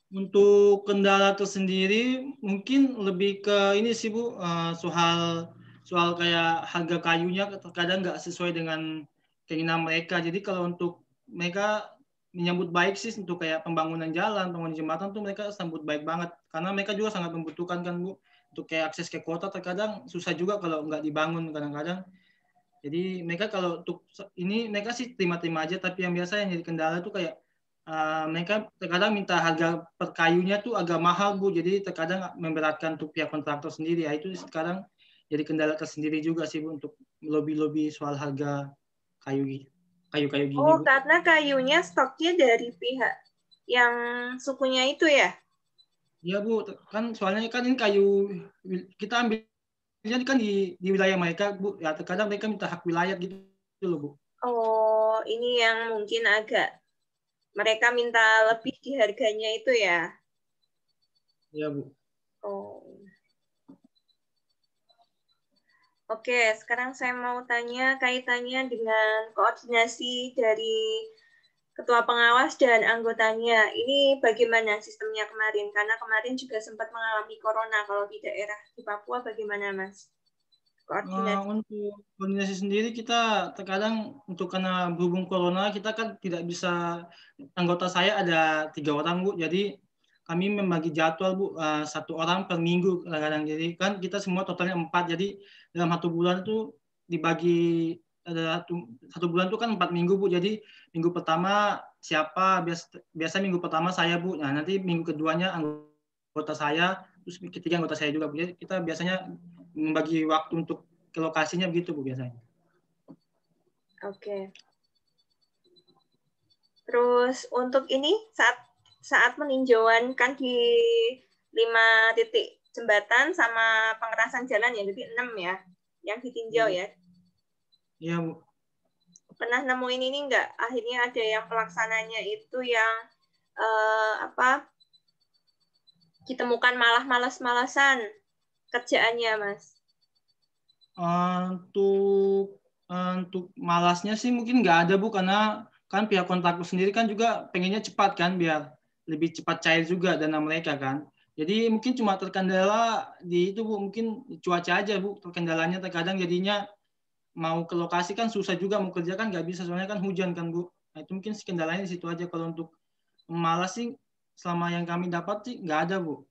Speaker 3: Untuk kendala tersendiri mungkin lebih ke ini sih, Bu, soal kayak harga kayunya terkadang nggak sesuai dengan keinginan mereka. Jadi kalau untuk mereka menyambut baik sih untuk kayak pembangunan jalan, pembangunan jembatan tuh mereka sambut baik banget karena mereka juga sangat membutuhkan kan, Bu. Untuk kayak akses ke kota terkadang susah juga kalau nggak dibangun kadang-kadang. Jadi mereka kalau untuk ini mereka sih terima-terima aja, tapi yang biasa yang jadi kendala tuh kayak mereka terkadang minta harga per kayunya tuh agak mahal, Bu. Jadi terkadang memberatkan untuk pihak kontraktor sendiri. Ya, itu sekarang jadi kendala tersendiri juga sih, Bu, untuk lobby-lobby soal harga kayu-kayu gini,
Speaker 2: Oh,
Speaker 3: Bu.
Speaker 2: karena kayunya stoknya dari pihak yang sukunya itu ya?
Speaker 3: Iya, Bu, kan soalnya kan ini kayu kita ambilnya kan di wilayah mereka, Bu. Ya terkadang mereka minta hak wilayah gitu loh, Bu.
Speaker 2: Oh, ini yang mungkin agak mereka minta lebih di harganya itu ya?
Speaker 3: Iya, Bu.
Speaker 2: Oh. Oke, sekarang saya mau tanya kaitannya dengan koordinasi dari ketua pengawas dan anggotanya. Ini bagaimana sistemnya kemarin? Karena kemarin juga sempat mengalami corona. Kalau di daerah di Papua bagaimana, Mas? Koordinasi.
Speaker 3: Untuk koordinasi sendiri kita terkadang karena berhubung corona kita kan tidak bisa, anggota saya ada 3 orang, Bu, jadi kami membagi jadwal, Bu, 1 orang per minggu kadang-kadang. Jadi kan kita semua totalnya 4, jadi dalam 1 bulan itu dibagi ada 1 bulan itu kan 4 minggu, Bu. Jadi minggu pertama siapa, biasa minggu pertama saya, Bu. Nah nanti minggu keduanya anggota saya, terus ketiga anggota saya juga, Bu. Jadi kita biasanya membagi waktu untuk ke lokasinya begitu, Bu, biasanya.
Speaker 2: Oke. Terus untuk ini saat meninjauan kan di 5 titik jembatan sama pengerasan jalan ya, jadi 6 ya yang ditinjau ya.
Speaker 3: Iya, Bu.
Speaker 2: Pernah nemuin ini enggak? Akhirnya ada yang pelaksananya itu yang ditemukan malah malas-malasan kerjaannya, Mas.
Speaker 3: Untuk malasnya sih mungkin nggak ada, Bu, karena kan pihak kontraktor sendiri kan juga pengennya cepat kan, biar lebih cepat cair juga dana mereka kan. Jadi mungkin cuma terkendala di itu, Bu, mungkin cuaca aja, Bu, terkendalanya terkadang jadinya mau ke lokasi kan susah juga, mau kerja kan nggak bisa soalnya kan hujan kan, Bu. Nah, itu mungkin kendalanya di situ aja. Kalau untuk malas sih selama yang kami dapat sih nggak ada, Bu.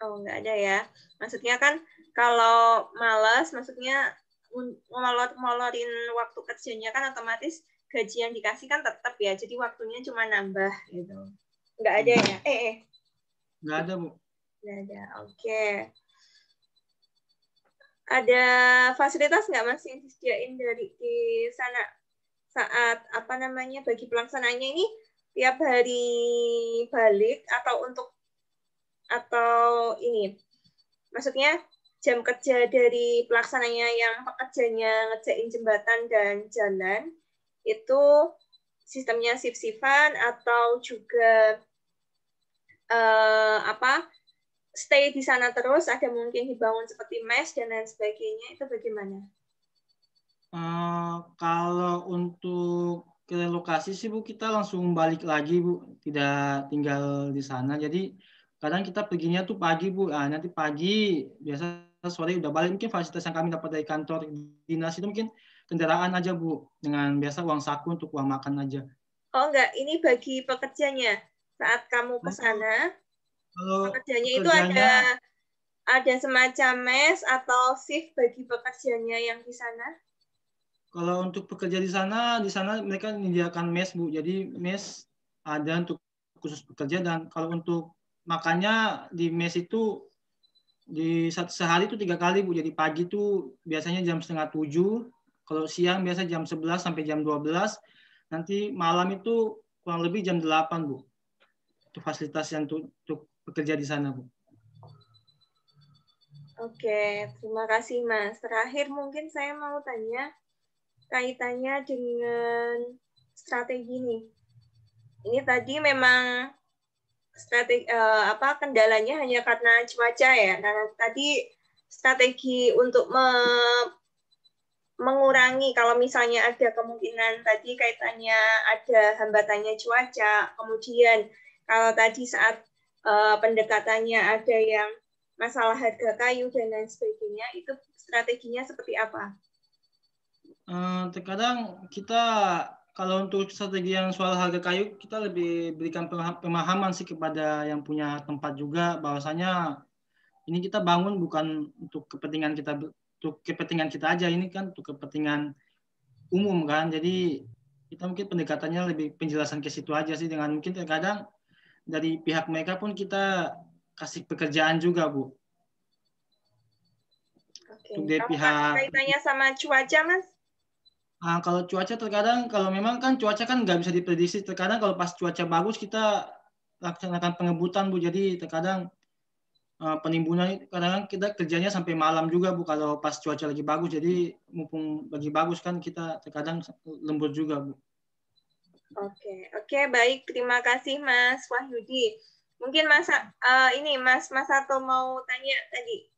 Speaker 2: Oh, nggak ada ya. Maksudnya kan kalau malas, maksudnya ngolorin waktu kerjanya kan otomatis gaji yang dikasih kan tetap ya. Jadi waktunya cuma nambah gitu. Nggak ada ya?
Speaker 3: Nggak ada, Bu.
Speaker 2: Nggak ada. Oke. Ada fasilitas nggak Mas yang disediain di sana saat bagi pelaksananya ini tiap hari balik atau ini maksudnya jam kerja dari pelaksananya yang pekerjanya ngerjain jembatan dan jalan itu sistemnya shift-shiftan atau juga stay di sana terus, ada mungkin dibangun seperti mes dan lain sebagainya, itu bagaimana?
Speaker 3: Kalau untuk ke lokasi sih Bu, kita langsung balik lagi Bu, tidak tinggal di sana. Jadi kadang kita perginya tuh pagi Bu, nanti pagi biasa sore udah balik. Mungkin fasilitas yang kami dapat dari kantor dinas itu mungkin kendaraan aja Bu, dengan biasa uang saku untuk uang makan aja.
Speaker 2: Oh enggak, ini bagi pekerjanya. Saat kamu ke sana,
Speaker 3: Kalau
Speaker 2: pekerjanya itu
Speaker 3: pekerjanya,
Speaker 2: ada semacam mes atau shift bagi pekerjanya yang di sana?
Speaker 3: kalau untuk pekerja di sana mereka menyediakan mes Bu. Jadi mes ada untuk khusus pekerja, dan kalau untuk makannya di mes itu sehari itu 3 kali Bu. Jadi pagi itu biasanya jam 6:30, kalau siang biasa jam 11 sampai jam 12, nanti malam itu kurang lebih jam 8 Bu. Itu fasilitas yang untuk bekerja di sana Bu.
Speaker 2: Oke, terima kasih Mas. Terakhir mungkin saya mau tanya kaitannya dengan strategi nih. Ini tadi memang strategi kendalanya hanya karena cuaca ya. Nah, tadi strategi untuk mengurangi kalau misalnya ada kemungkinan tadi kaitannya ada hambatannya cuaca, kemudian kalau tadi saat pendekatannya ada yang masalah harga kayu dan lain sebagainya, itu strateginya seperti apa?
Speaker 3: Terkadang kita kalau untuk strategi yang soal harga kayu, kita lebih berikan pemahaman sih kepada yang punya tempat juga, bahwasanya ini kita bangun bukan untuk kepentingan kita aja, ini kan untuk kepentingan umum kan. Jadi kita mungkin pendekatannya lebih penjelasan ke situ aja sih, dengan mungkin terkadang dari pihak mereka pun kita kasih pekerjaan juga Bu.
Speaker 2: Oke.
Speaker 3: Untuk dari
Speaker 2: Kamu
Speaker 3: pihak
Speaker 2: kaitannya sama cuaca, Mas?
Speaker 3: kalau cuaca terkadang, kalau memang kan cuaca kan nggak bisa diprediksi. Terkadang kalau pas cuaca bagus kita laksanakan pengebutan Bu. Jadi terkadang penimbunan kadang kita kerjanya sampai malam juga Bu kalau pas cuaca lagi bagus. Jadi mumpung lagi bagus kan kita terkadang lembur juga Bu.
Speaker 2: Oke, baik. Terima kasih Mas Wahyudi. Mungkin Mas Mas Sato mau tanya tadi.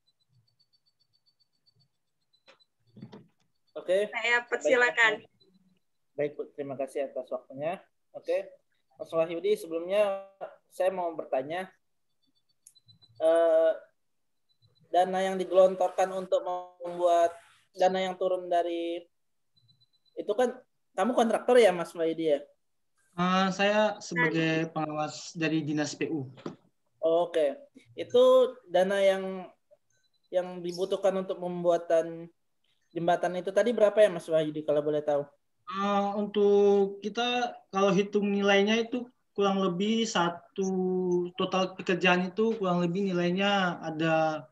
Speaker 1: Oke.
Speaker 2: Saya persilakan.
Speaker 1: Baik, Bu. Terima kasih atas waktunya. Oke. Mas Wahyudi, sebelumnya saya mau bertanya, dana yang digelontorkan untuk membuat dana yang turun dari itu kan, kamu kontraktor ya Mas Wahyudi ya?
Speaker 3: Saya sebagai pengawas dari Dinas PU.
Speaker 1: Oke. Itu dana yang dibutuhkan untuk pembuatan jembatan itu tadi berapa ya Mas Wahyudi kalau boleh tahu?
Speaker 3: Untuk kita kalau hitung nilainya itu kurang lebih total pekerjaan itu kurang lebih nilainya ada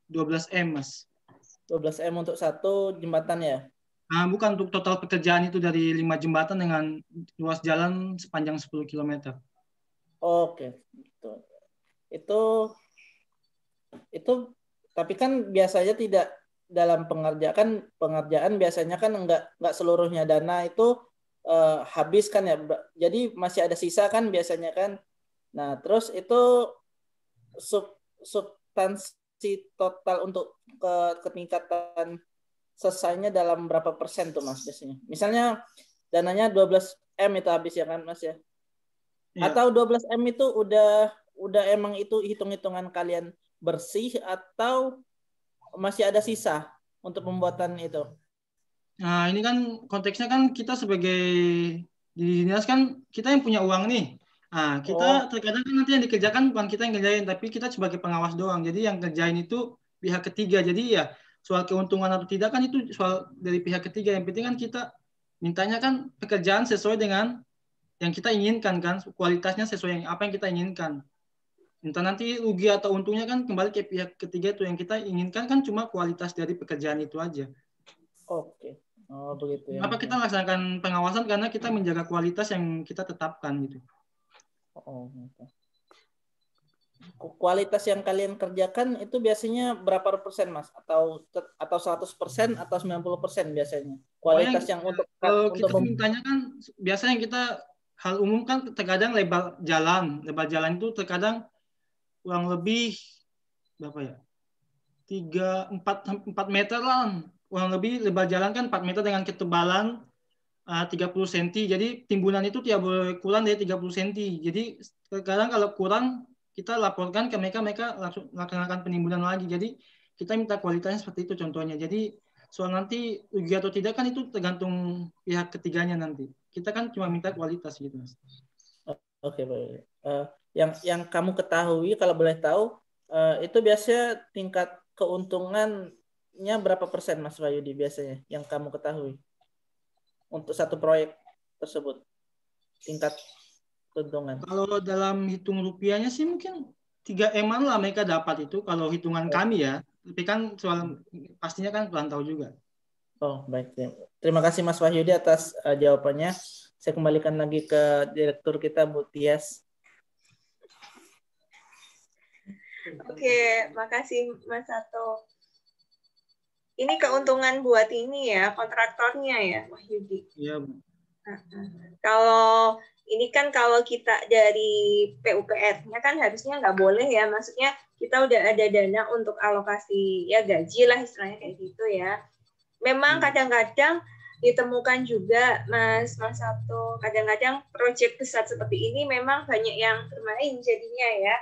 Speaker 3: 12 M Mas.
Speaker 1: 12 M untuk satu jembatan ya?
Speaker 3: Bukan, untuk total pekerjaan itu dari 5 jembatan dengan luas jalan sepanjang 10 km.
Speaker 1: Oke. Itu tapi kan biasanya tidak dalam pengerjaan biasanya kan enggak seluruhnya dana itu habis kan ya. Jadi masih ada sisa kan biasanya kan. Nah, terus itu substansi total untuk ke tingkatan selesainya dalam berapa persen tuh Mas biasanya? Misalnya dananya 12 M itu habis ya kan Mas ya?
Speaker 3: Ya.
Speaker 1: Atau 12 M itu udah emang itu hitung-hitungan kalian bersih atau masih ada sisa untuk pembuatan itu?
Speaker 3: Nah, ini kan konteksnya kan kita sebagai di dinas kan kita yang punya uang nih. Kita terkadang kan nanti yang dikerjakan bukan kita yang kerjain, tapi kita sebagai pengawas doang. Jadi yang kerjain itu pihak ketiga. Jadi ya soal keuntungan atau tidak kan itu soal dari pihak ketiga. Yang penting kan kita mintanya kan pekerjaan sesuai dengan yang kita inginkan kan, kualitasnya sesuai apa yang kita inginkan. Entah nanti rugi atau untungnya kan kembali ke pihak ketiga itu, yang kita inginkan kan cuma kualitas dari pekerjaan itu aja.
Speaker 1: Oke. Oh, begitu ya.
Speaker 3: Kenapa kita melaksanakan pengawasan? Karena kita menjaga kualitas yang kita tetapkan gitu.
Speaker 1: Oh, kualitas yang kalian kerjakan itu biasanya berapa persen Mas? Atau 100% atau 90% biasanya? Kualitas yang untuk
Speaker 3: kita mintanya kan biasanya kita hal umum kan terkadang lebar jalan itu terkadang kurang lebih berapa ya? 4 meter lah. Kurang lebih lebar jalan kan 4 meter dengan ketebalan 30 cm. Jadi timbunan itu tidak boleh kurang dari 30 cm. Jadi kadang kalau kurang kita laporkan ke mereka, mereka langsung melaksanakan penimbunan lagi. Jadi kita minta kualitasnya seperti itu contohnya. Jadi soal nanti rugi atau tidak kan itu tergantung pihak ketiganya nanti. Kita kan cuma minta kualitas gitu, Mas.
Speaker 1: Oke, baik. Yang kamu ketahui, kalau boleh tahu, itu biasanya tingkat keuntungannya berapa persen, Mas Wahyudi, biasanya yang kamu ketahui untuk satu proyek tersebut, tingkat keuntungan?
Speaker 3: Kalau dalam hitung rupiahnya sih mungkin 3 M-an lah mereka dapat itu kalau hitungan kami ya. Tapi kan soal pastinya kan kurang tahu juga.
Speaker 1: Oh, baik. Terima kasih Mas Wahyudi atas jawabannya. Saya kembalikan lagi ke direktur kita, Bu Tias.
Speaker 2: Oke, makasih Mas Sato. Ini keuntungan buat ini ya, kontraktornya ya, Wahyudi.
Speaker 3: Iya, Bu.
Speaker 2: Kalau ini kan kalau kita dari PUPR-nya kan harusnya nggak boleh ya, maksudnya kita udah ada dana untuk alokasi ya gaji lah istilahnya kayak gitu ya. Memang kadang-kadang ditemukan juga Mas Sato, kadang-kadang proyek besar seperti ini memang banyak yang bermain jadinya ya.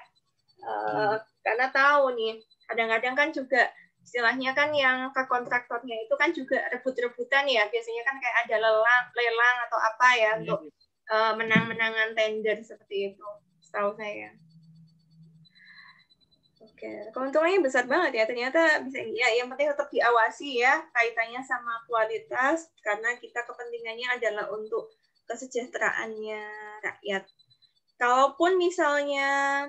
Speaker 2: Karena tahu nih, kadang-kadang kan juga istilahnya kan yang ke kontraktornya itu kan juga rebut-rebutan ya, biasanya kan kayak ada lelang atau apa ya untuk menang-menangan tender seperti itu, setahu saya. Oke, keuntungannya besar banget ya, ternyata bisa ya, yang penting tetap diawasi ya kaitannya sama kualitas, karena kita kepentingannya adalah untuk kesejahteraannya rakyat. Kalaupun misalnya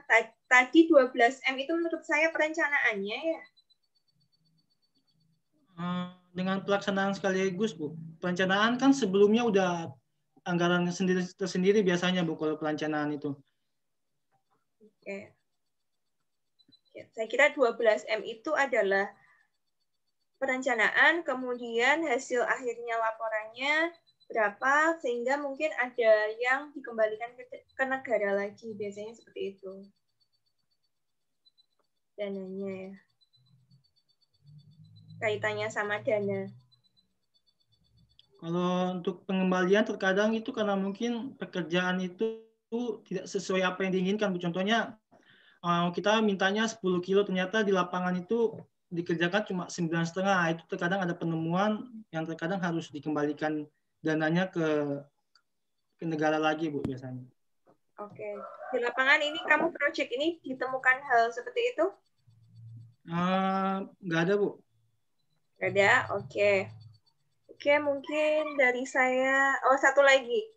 Speaker 2: tadi 12M itu menurut saya perencanaannya ya.
Speaker 3: Dengan pelaksanaan sekaligus, Bu. Perencanaan kan sebelumnya udah anggaran tersendiri biasanya, Bu, kalau perencanaan itu.
Speaker 2: Oke. Ya, saya kira 12M itu adalah perencanaan, kemudian hasil akhirnya laporannya berapa, sehingga mungkin ada yang dikembalikan ke negara lagi, biasanya seperti itu. Dananya ya. Kaitannya sama dana.
Speaker 3: Kalau untuk pengembalian terkadang itu karena mungkin pekerjaan itu tidak sesuai apa yang diinginkan. Contohnya kita mintanya 10 kilo, ternyata di lapangan itu dikerjakan cuma 9,5. Itu terkadang ada penemuan yang terkadang harus dikembalikan dananya ke negara lagi, Bu, biasanya.
Speaker 2: Oke. Di lapangan ini kamu proyek ini ditemukan hal seperti itu?
Speaker 3: Nggak ada, Bu.
Speaker 2: Nggak ada? Oke. Oke, mungkin dari saya, satu lagi.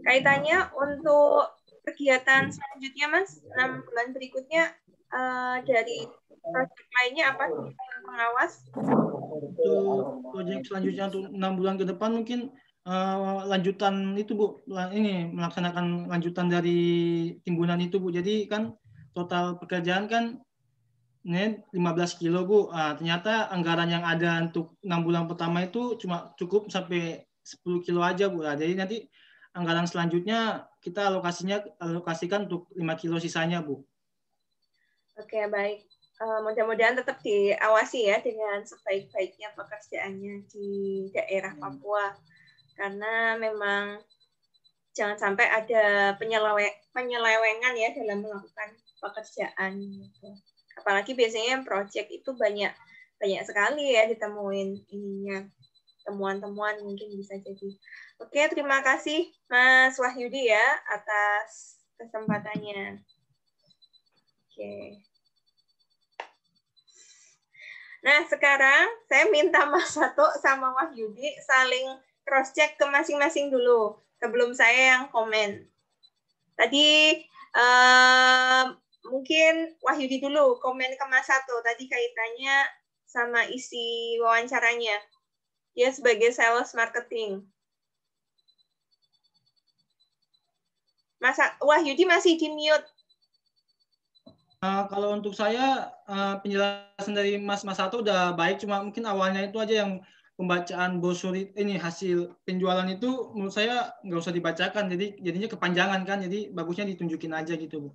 Speaker 2: Kaitannya untuk kegiatan selanjutnya, Mas, 6 bulan berikutnya dari proyek lainnya apa? Pengawas?
Speaker 3: Untuk proyek selanjutnya untuk 6 bulan ke depan mungkin lanjutan itu, Bu. Ini melaksanakan lanjutan dari timbunan itu, Bu. Jadi kan total pekerjaan kan ini 15 kilo, Bu. Ternyata anggaran yang ada untuk 6 bulan pertama itu cuma cukup sampai 10 kilo aja, Bu. Jadi nanti anggaran selanjutnya kita alokasikan untuk 5 kilo sisanya, Bu.
Speaker 2: Oke, baik. Mudah-mudahan tetap diawasi ya dengan sebaik-baiknya pekerjaannya di daerah Papua. Karena memang jangan sampai ada penyelewengan ya dalam melakukan pekerjaan. Gitu. Apalagi biasanya proyek itu banyak sekali ya ditemuin ininya. Temuan-temuan mungkin bisa jadi. Oke, terima kasih Mas Wahyudi ya atas kesempatannya. Oke. Nah, sekarang saya minta Mas Sato sama Wahyudi saling cross-check ke masing-masing dulu sebelum saya yang komen. Tadi mungkin Wahyudi dulu komen ke Mas Sato. Tadi kaitannya sama isi wawancaranya. Dia sebagai sales marketing. Mas Wahyudi masih di mute.
Speaker 3: Kalau untuk saya penjelasan dari Mas Sato udah baik, cuma mungkin awalnya itu aja yang pembacaan brosur ini hasil penjualan itu menurut saya nggak usah dibacakan, jadi jadinya kepanjangan kan, jadi bagusnya ditunjukin aja gitu, Bu.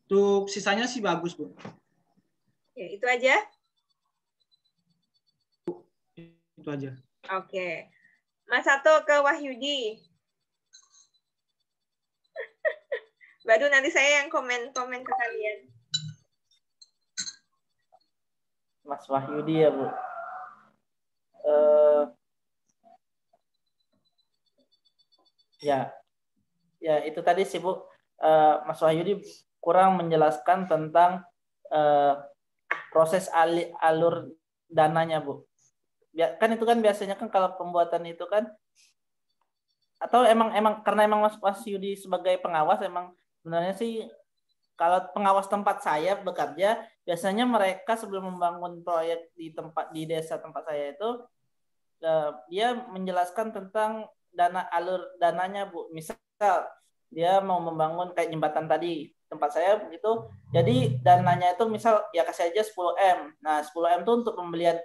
Speaker 3: Untuk sisanya sih bagus, Bu.
Speaker 2: Ya, itu aja.
Speaker 3: Itu aja.
Speaker 2: Oke. Mas Sato ke Wahyudi. Baru nanti saya yang komen-komen ke kalian.
Speaker 1: Mas Wahyudi ya Bu. Ya itu tadi sih Bu. Mas Wahyudi kurang menjelaskan tentang proses alur dananya Bu. Kan itu kan biasanya kan kalau pembuatan itu kan, atau emang karena emang Mas Wahyudi sebagai pengawas, emang sebenarnya sih kalau pengawas tempat saya bekerja, biasanya mereka sebelum membangun proyek di desa tempat saya itu, dia menjelaskan tentang alur dananya Bu. Misal dia mau membangun kayak jembatan tadi tempat saya begitu, jadi dananya itu misal ya kasih aja 10M. Nah 10M itu untuk pembelian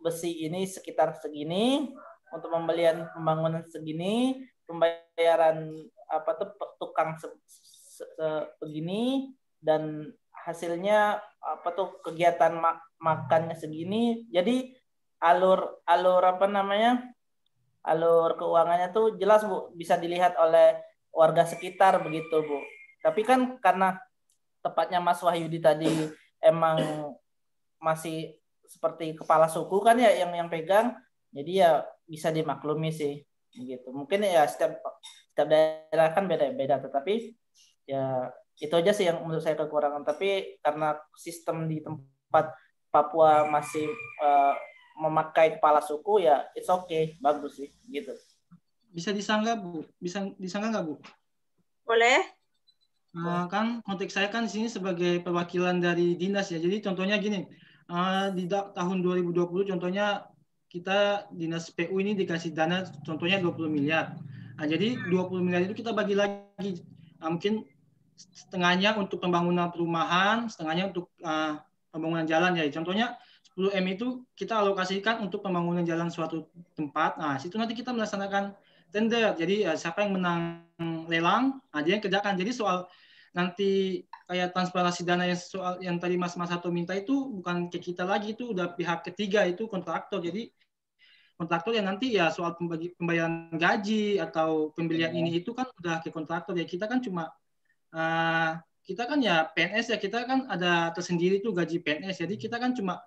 Speaker 1: besi ini sekitar segini, untuk pembangunan segini, pembayaran apa tuh tukang begini, dan hasilnya apa tuh kegiatan makannya segini. Jadi alur apa namanya, alur keuangannya tuh jelas Bu, bisa dilihat oleh warga sekitar begitu Bu. Tapi kan karena tepatnya Mas Wahyudi tadi emang masih seperti kepala suku kan ya yang pegang, jadi ya bisa dimaklumi sih gitu. Mungkin ya setiap daerah kan beda-beda, tetapi ya itu aja sih yang menurut saya kekurangan. Tapi karena sistem di tempat Papua masih memakai kepala suku, ya it's okay, bagus sih gitu.
Speaker 3: Bisa disanggah Bu? Bisa disanggah nggak Bu?
Speaker 2: Boleh.
Speaker 3: Kan konteks saya kan di sini sebagai perwakilan dari dinas ya. Jadi contohnya gini, di tahun 2020 contohnya kita dinas PU ini dikasih dana contohnya 20 miliar. Nah, jadi 20 miliar itu kita bagi lagi, mungkin setengahnya untuk pembangunan perumahan, setengahnya untuk pembangunan jalan ya. Contohnya 10M itu kita alokasikan untuk pembangunan jalan suatu tempat. Nah, situ nanti kita melaksanakan tender. Jadi siapa yang menang lelang, dia yang kerjakan. Jadi soal nanti kayak transparansi dana yang soal yang tadi Mas Sato minta itu bukan ke kita lagi, itu udah pihak ketiga, itu kontraktor. Jadi kontraktor yang nanti ya soal pembayaran gaji atau pembelian ini itu kan udah ke kontraktor ya. Kita kan cuma kita kan ya PNS ya, kita kan ada tersendiri tuh gaji PNS. Jadi kita kan cuma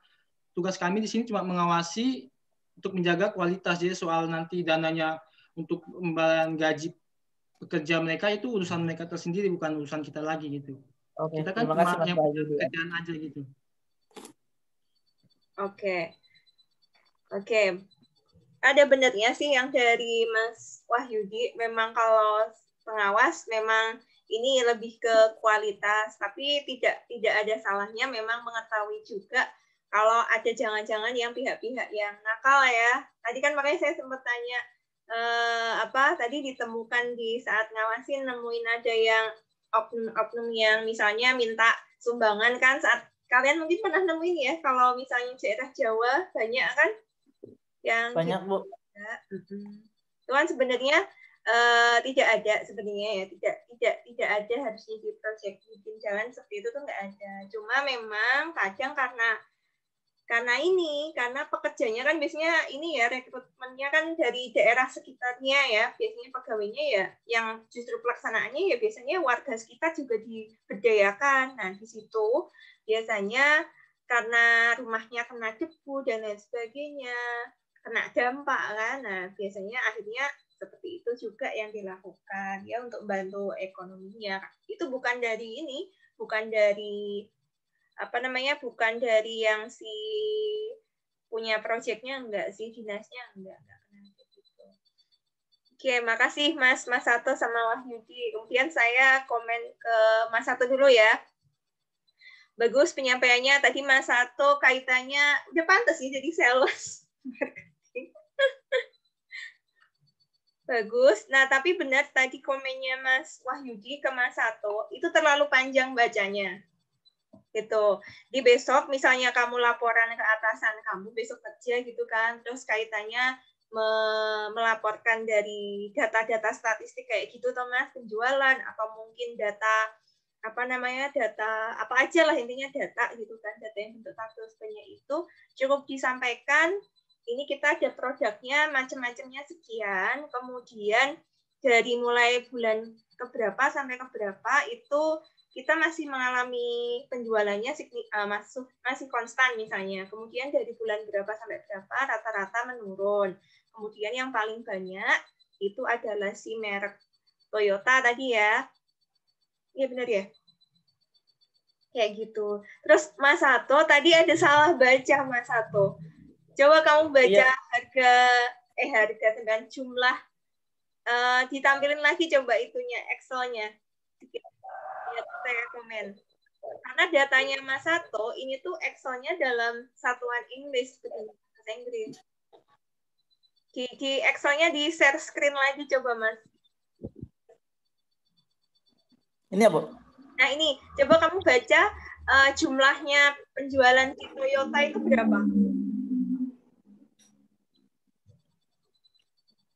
Speaker 3: tugas kami di sini cuma mengawasi untuk menjaga kualitas. Jadi soal nanti dananya untuk pembayaran gaji pekerja mereka itu urusan mereka tersendiri, bukan urusan kita lagi gitu.
Speaker 1: Oke,
Speaker 3: Kita kan
Speaker 1: terima
Speaker 3: cuma
Speaker 1: kasih Mas
Speaker 3: yang
Speaker 1: Wahyudi.
Speaker 3: kerjaan aja gitu.
Speaker 2: Oke. Ada benarnya sih yang dari Mas Wahyudi. Memang kalau pengawas memang ini lebih ke kualitas, tapi tidak ada salahnya memang mengetahui juga kalau ada jangan-jangan yang pihak-pihak yang nakal ya. Tadi kan makanya saya sempat tanya tadi ditemukan di saat ngawasin, nemuin ada yang oknum yang misalnya minta sumbangan kan, saat kalian mungkin pernah nemuin ya, kalau misalnya daerah Jawa banyak kan yang
Speaker 1: banyak Bu.
Speaker 2: Itu kan sebenarnya tidak ada sebenarnya ya, tidak ada harusnya di proyek bikin jalan seperti itu tuh nggak ada. Cuma memang kadang karena pekerjanya kan biasanya ini ya, rekrutmennya kan dari daerah sekitarnya ya, biasanya pegawainya ya yang justru pelaksanaannya ya biasanya warga sekitar juga diberdayakan. Nah di situ biasanya karena rumahnya kena debu dan lain sebagainya, kena dampak kan, nah biasanya akhirnya seperti itu juga yang dilakukan ya untuk membantu ekonominya. Itu bukan dari bukan dari yang si punya proyeknya, enggak sih, dinasnya enggak gitu. Oke, makasih Mas Sato sama Wahyudi. Kemudian saya komen ke Mas Sato dulu ya. Bagus penyampaiannya tadi Mas Sato, kaitannya udah pantas sih jadi sales. Bagus. Nah, tapi benar tadi komennya Mas Wahyudi ke Mas Sato, itu terlalu panjang bacanya. Gitu. Di besok misalnya kamu laporan ke atasan kamu besok kerja gitu kan, terus kaitannya melaporkan dari data-data statistik kayak gitu toh Mas, penjualan atau mungkin data data apa aja lah, intinya data gitu kan, data yang bentuk tabel sebanyak itu cukup disampaikan ini kita ada produknya macam-macamnya sekian, kemudian dari mulai bulan keberapa sampai keberapa itu kita masih mengalami penjualannya masih konstan misalnya. Kemudian dari bulan berapa sampai berapa rata-rata menurun. Kemudian yang paling banyak itu adalah si merek Toyota tadi ya. Iya benar ya? Kayak gitu. Terus Mas Sato, tadi ada salah baca Mas Sato. Coba kamu baca harga dengan jumlah. Ditampilin lagi coba itunya, Excel-nya. Saya komen. Karena datanya Mas Sato, ini tuh Excel-nya dalam satuan Inggris, bahasa Inggris. Di Excel-nya di share screen lagi coba Mas.
Speaker 1: Ini apa?
Speaker 2: Nah ini, coba kamu baca jumlahnya penjualan di Toyota itu berapa?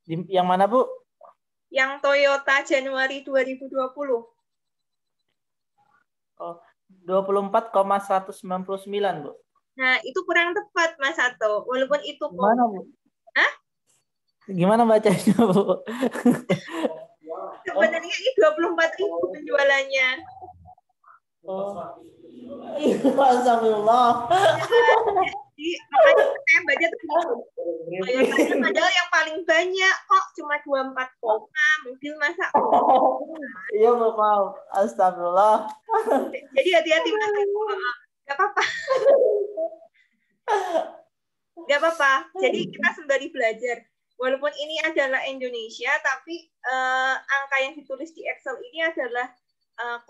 Speaker 1: Yang mana Bu?
Speaker 2: Yang Toyota Januari 2020.
Speaker 1: Oh, 24,199 Bu.
Speaker 2: Nah itu kurang tepat Mas Sato, walaupun itu
Speaker 1: Gimana Bu?
Speaker 2: Hah?
Speaker 1: Gimana bacanya Bu?
Speaker 2: Sebenarnya ini 24.000 penjualannya.
Speaker 1: Oh. Alhamdulillah.
Speaker 2: Jadi makanya saya baca tuh padahal yang paling banyak kok cuma 24 koma, mobil masa.
Speaker 1: Iya Bu, maaf. Astagfirullah.
Speaker 2: Jadi hati-hati Mas. Gak apa-apa. Gak apa-apa. Jadi kita sembari belajar. Walaupun ini adalah Indonesia, tapi angka yang ditulis di Excel ini adalah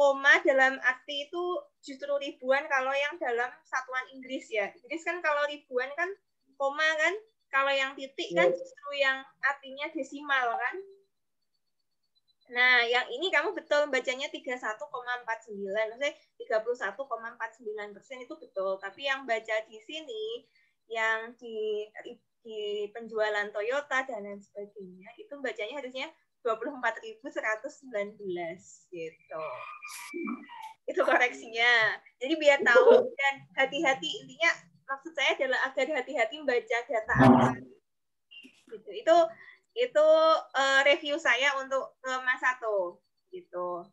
Speaker 2: koma dalam arti itu justru ribuan kalau yang dalam satuan Inggris ya. Inggris kan kalau ribuan kan koma kan, kalau yang titik kan justru yang artinya desimal kan. Nah, yang ini kamu betul bacanya 31,49, maksudnya 31,49% itu betul. Tapi yang baca di sini, yang di penjualan Toyota dan lain sebagainya, itu bacanya harusnya 24.119 gitu. Itu koreksinya. Jadi biar tahu dan hati-hati, intinya maksud saya adalah agar hati-hati membaca data angka. Gitu. Itu review saya untuk Mas Sato gitu.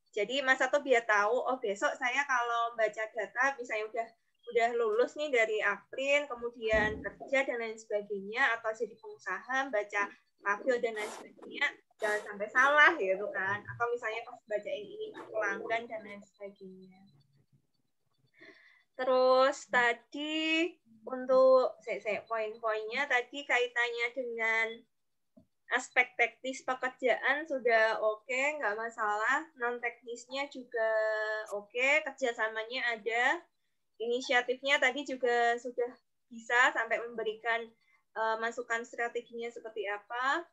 Speaker 2: Jadi Mas Sato biar tahu, oh besok saya kalau baca data misalnya udah lulus nih dari April, kemudian kerja dan lain sebagainya, atau jadi pengusaha, baca profil dan lain sebagainya, jangan sampai salah gitu kan. Atau misalnya pas bacain ini pelanggan dan lain sebagainya. Terus tadi untuk poin-poinnya tadi kaitannya dengan aspek teknis pekerjaan sudah oke, nggak masalah. Non teknisnya juga oke, kerjasamanya ada. Inisiatifnya tadi juga sudah bisa sampai memberikan masukan strateginya seperti apa.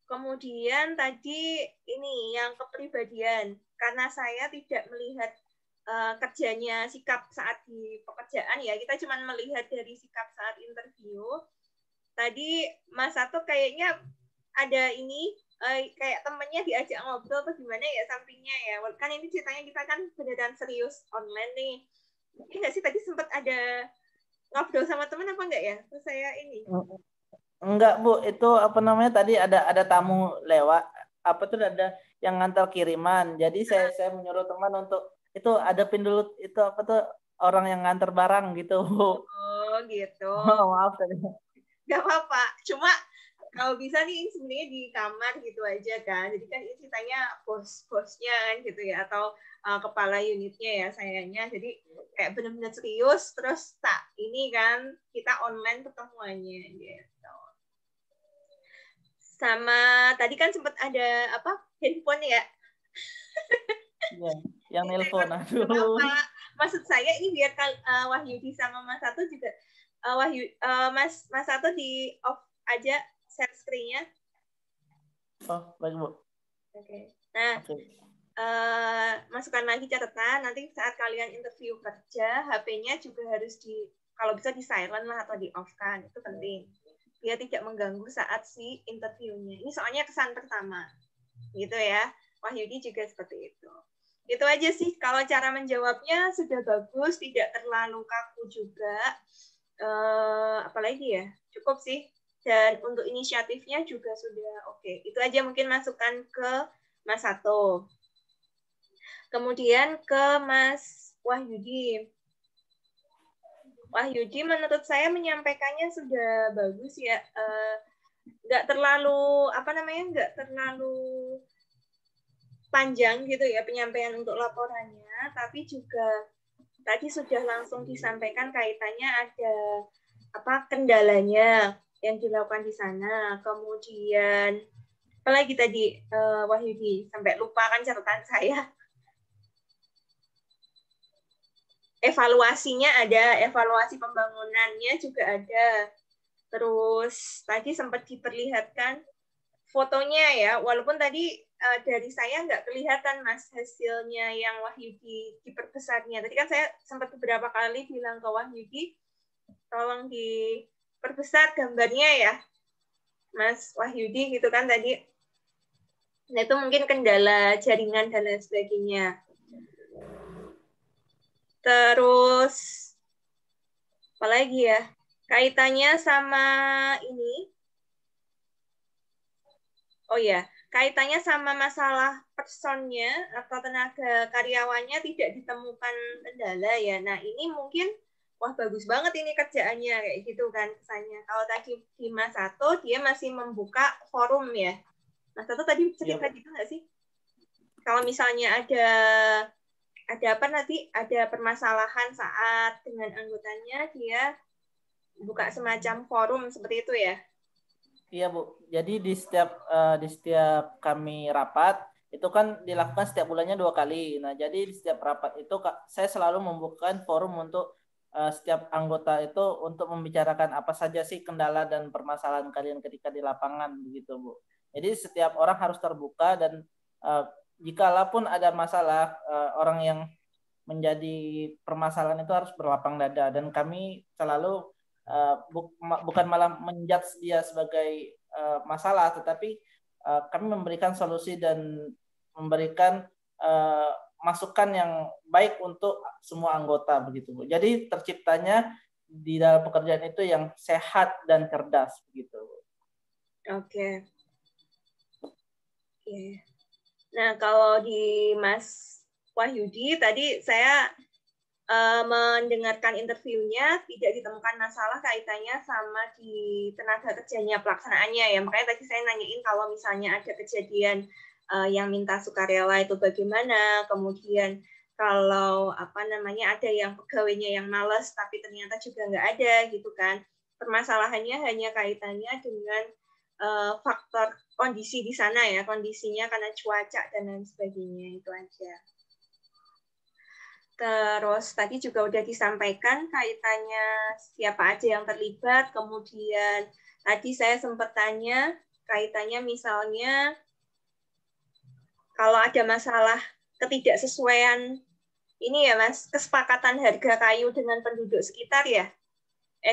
Speaker 2: Kemudian tadi ini yang kepribadian, karena saya tidak melihat kerjanya sikap saat di pekerjaan ya, kita cuma melihat dari sikap saat interview. Tadi Mas Sato kayaknya ada ini kayak temennya diajak ngobrol atau gimana ya sampingnya ya, kan ini ceritanya kita kan beneran serius online nih. Ini nggak sih tadi sempat ada ngobrol sama teman apa enggak ya? Terus saya ini.
Speaker 1: Enggak Bu, itu apa namanya tadi ada tamu lewat, apa tuh ada yang ngantar kiriman. Jadi saya menyuruh teman untuk itu hadapin dulu itu apa tuh orang yang ngantar barang gitu Bu.
Speaker 2: Oh gitu.
Speaker 1: Oh, maaf tadi.
Speaker 2: Gak apa-apa. Cuma kalau bisa nih sebenarnya di kamar gitu aja kan. Jadi kan ini ceritanya bosnya kan gitu ya, atau kepala unitnya ya sayangnya. Jadi kayak benar-benar serius terus ini kan kita online ketemuannya gitu. Sama tadi kan sempat ada apa handphone ya.
Speaker 1: Ya, yang nelpon. Aduh.
Speaker 2: Maksud saya ini biar Wahyudi sama Mas Sato juga Mas Sato di off aja share screen-nya.
Speaker 1: Oh, baik Bu.
Speaker 2: Oke. Nah, masukkan lagi catatan. Nanti saat kalian interview kerja, HP-nya juga harus kalau bisa di silent lah atau di off kan. Itu penting. Biar tidak mengganggu saat si interviewnya. Ini soalnya kesan pertama. Gitu ya. Wahyudi juga seperti itu. Itu aja sih. Kalau cara menjawabnya sudah bagus, tidak terlalu kaku juga. Apalagi ya, cukup sih. Dan untuk inisiatifnya juga sudah oke. Itu aja mungkin masukan ke Mas Sato. Kemudian ke Mas Wahyudi. Wahyudi menurut saya menyampaikannya sudah bagus ya. Nggak terlalu nggak terlalu panjang gitu ya penyampaian untuk laporannya, tapi juga tadi sudah langsung disampaikan kaitannya ada kendalanya yang dilakukan di sana. Kemudian apalagi tadi Wahyudi, sampai lupa kan catatan saya. Evaluasinya ada, evaluasi pembangunannya juga ada. Terus tadi sempat diperlihatkan fotonya ya, walaupun tadi dari saya nggak kelihatan Mas hasilnya yang Wahyudi diperbesarnya. Tadi kan saya sempat beberapa kali bilang ke Wahyudi, tolong diperbesar gambarnya ya, Mas Wahyudi gitu kan tadi. Nah itu mungkin kendala jaringan dan lain sebagainya. Terus apalagi ya, kaitannya sama ini. Oh ya, kaitannya sama masalah personnya atau tenaga karyawannya tidak ditemukan kendala ya. Nah ini mungkin wah bagus banget ini kerjaannya kayak gitu kan kesannya. Kalau tadi di Mas Sato dia masih membuka forum ya. Mas Sato tadi cerita gitu nggak sih? Kalau misalnya ada permasalahan saat dengan anggotanya dia buka semacam forum seperti itu ya.
Speaker 1: Iya Bu, jadi di setiap kami rapat itu kan dilakukan setiap bulannya 2 kali. Nah jadi di setiap rapat itu saya selalu membuka forum untuk setiap anggota itu untuk membicarakan apa saja sih kendala dan permasalahan kalian ketika di lapangan begitu Bu. Jadi setiap orang harus terbuka dan jikalaupun ada masalah orang yang menjadi permasalahan itu harus berlapang dada dan kami selalu bukan malah menjudge dia sebagai masalah, tetapi kami memberikan solusi dan memberikan masukan yang baik untuk semua anggota begitu Bu. Jadi terciptanya di dalam pekerjaan itu yang sehat dan cerdas begitu Bu.
Speaker 2: Oke. Nah kalau di Mas Wahyudi tadi saya mendengarkan interviewnya tidak ditemukan masalah kaitannya sama di tenaga kerjanya pelaksanaannya ya. Makanya tadi saya nanyain kalau misalnya ada kejadian yang minta sukarela itu bagaimana, kemudian kalau ada yang pegawainya yang malas tapi ternyata juga nggak ada gitu kan. Permasalahannya hanya kaitannya dengan faktor kondisi di sana ya, kondisinya karena cuaca dan lain sebagainya, itu aja. Terus tadi juga udah disampaikan kaitannya siapa aja yang terlibat. Kemudian tadi saya sempat tanya kaitannya misalnya kalau ada masalah ketidaksesuaian ini ya Mas, kesepakatan harga kayu dengan penduduk sekitar ya.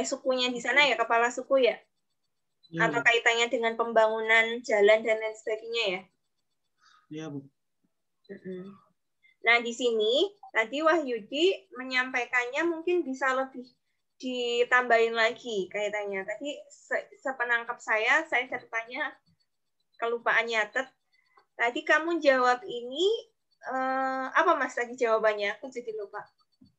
Speaker 2: Sukunya di sana ya, kepala suku ya. Atau kaitannya dengan pembangunan jalan dan lain sebagainya ya.
Speaker 3: Iya, Bu.
Speaker 2: Nah, di sini tadi Wahyudi menyampaikannya mungkin bisa lebih ditambahin lagi kaitannya. Tadi sepenangkap saya ceritanya kelupaan nyatet. Tadi kamu jawab ini apa Mas tadi jawabannya? Aku jadi lupa.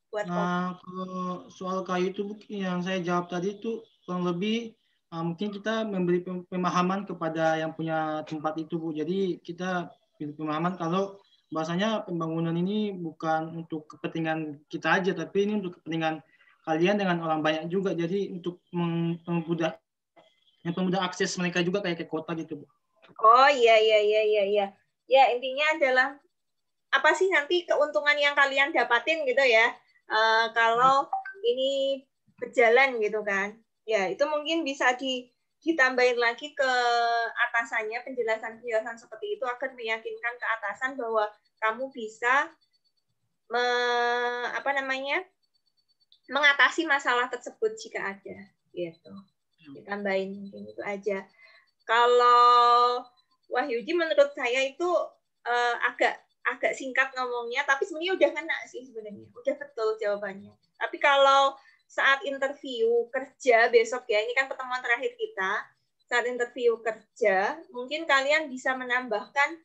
Speaker 3: Kalau soal kayu itu yang saya jawab tadi itu kurang lebih mungkin kita memberi pemahaman kepada yang punya tempat itu Bu. Jadi kita beri pemahaman kalau bahasanya pembangunan ini bukan untuk kepentingan kita aja, tapi ini untuk kepentingan kalian dengan orang banyak juga. Jadi untuk mempermudah akses mereka juga kayak ke kota gitu Bu.
Speaker 2: Oh iya. Ya intinya adalah apa sih nanti keuntungan yang kalian dapatin gitu ya. Kalau ini berjalan gitu kan. Ya itu mungkin bisa ditambahin lagi ke atasannya penjelasan seperti itu agar meyakinkan ke atasan bahwa kamu bisa mengatasi masalah tersebut jika ada gitu. Ditambahin mungkin itu aja. Kalau Wahyudi menurut saya itu agak singkat ngomongnya, tapi sebenarnya udah kena sih sebenarnya, udah betul jawabannya. Tapi kalau saat interview kerja besok ya, ini kan pertemuan terakhir kita, saat interview kerja, mungkin kalian bisa menambahkan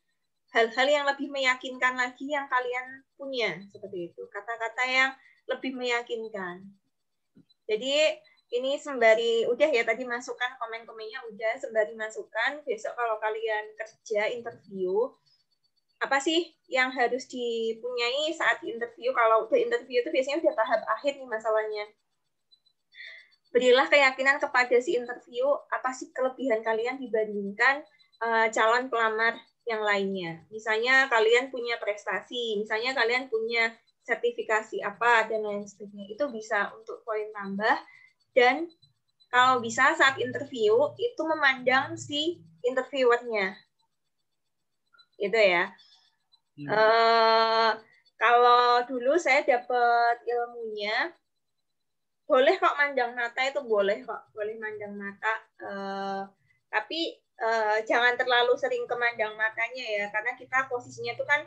Speaker 2: hal-hal yang lebih meyakinkan lagi yang kalian punya, seperti itu. Kata-kata yang lebih meyakinkan. Jadi ini sembari, udah ya tadi masukkan komen-komennya, udah sembari masukkan, besok kalau kalian kerja interview, apa sih yang harus dipunyai saat interview? Kalau udah interview itu biasanya udah tahap akhir nih masalahnya. Berilah keyakinan kepada si interview, apa sih kelebihan kalian dibandingkan calon pelamar yang lainnya. Misalnya kalian punya prestasi, misalnya kalian punya sertifikasi apa, dan lain sebagainya. Itu bisa untuk poin tambah. Dan kalau bisa saat interview, itu memandang si interviewernya. Itu ya. Kalau dulu saya dapat ilmunya, boleh kok mandang mata, itu boleh kok, boleh mandang mata. Tapi jangan terlalu sering ke mandang matanya ya, karena kita posisinya itu kan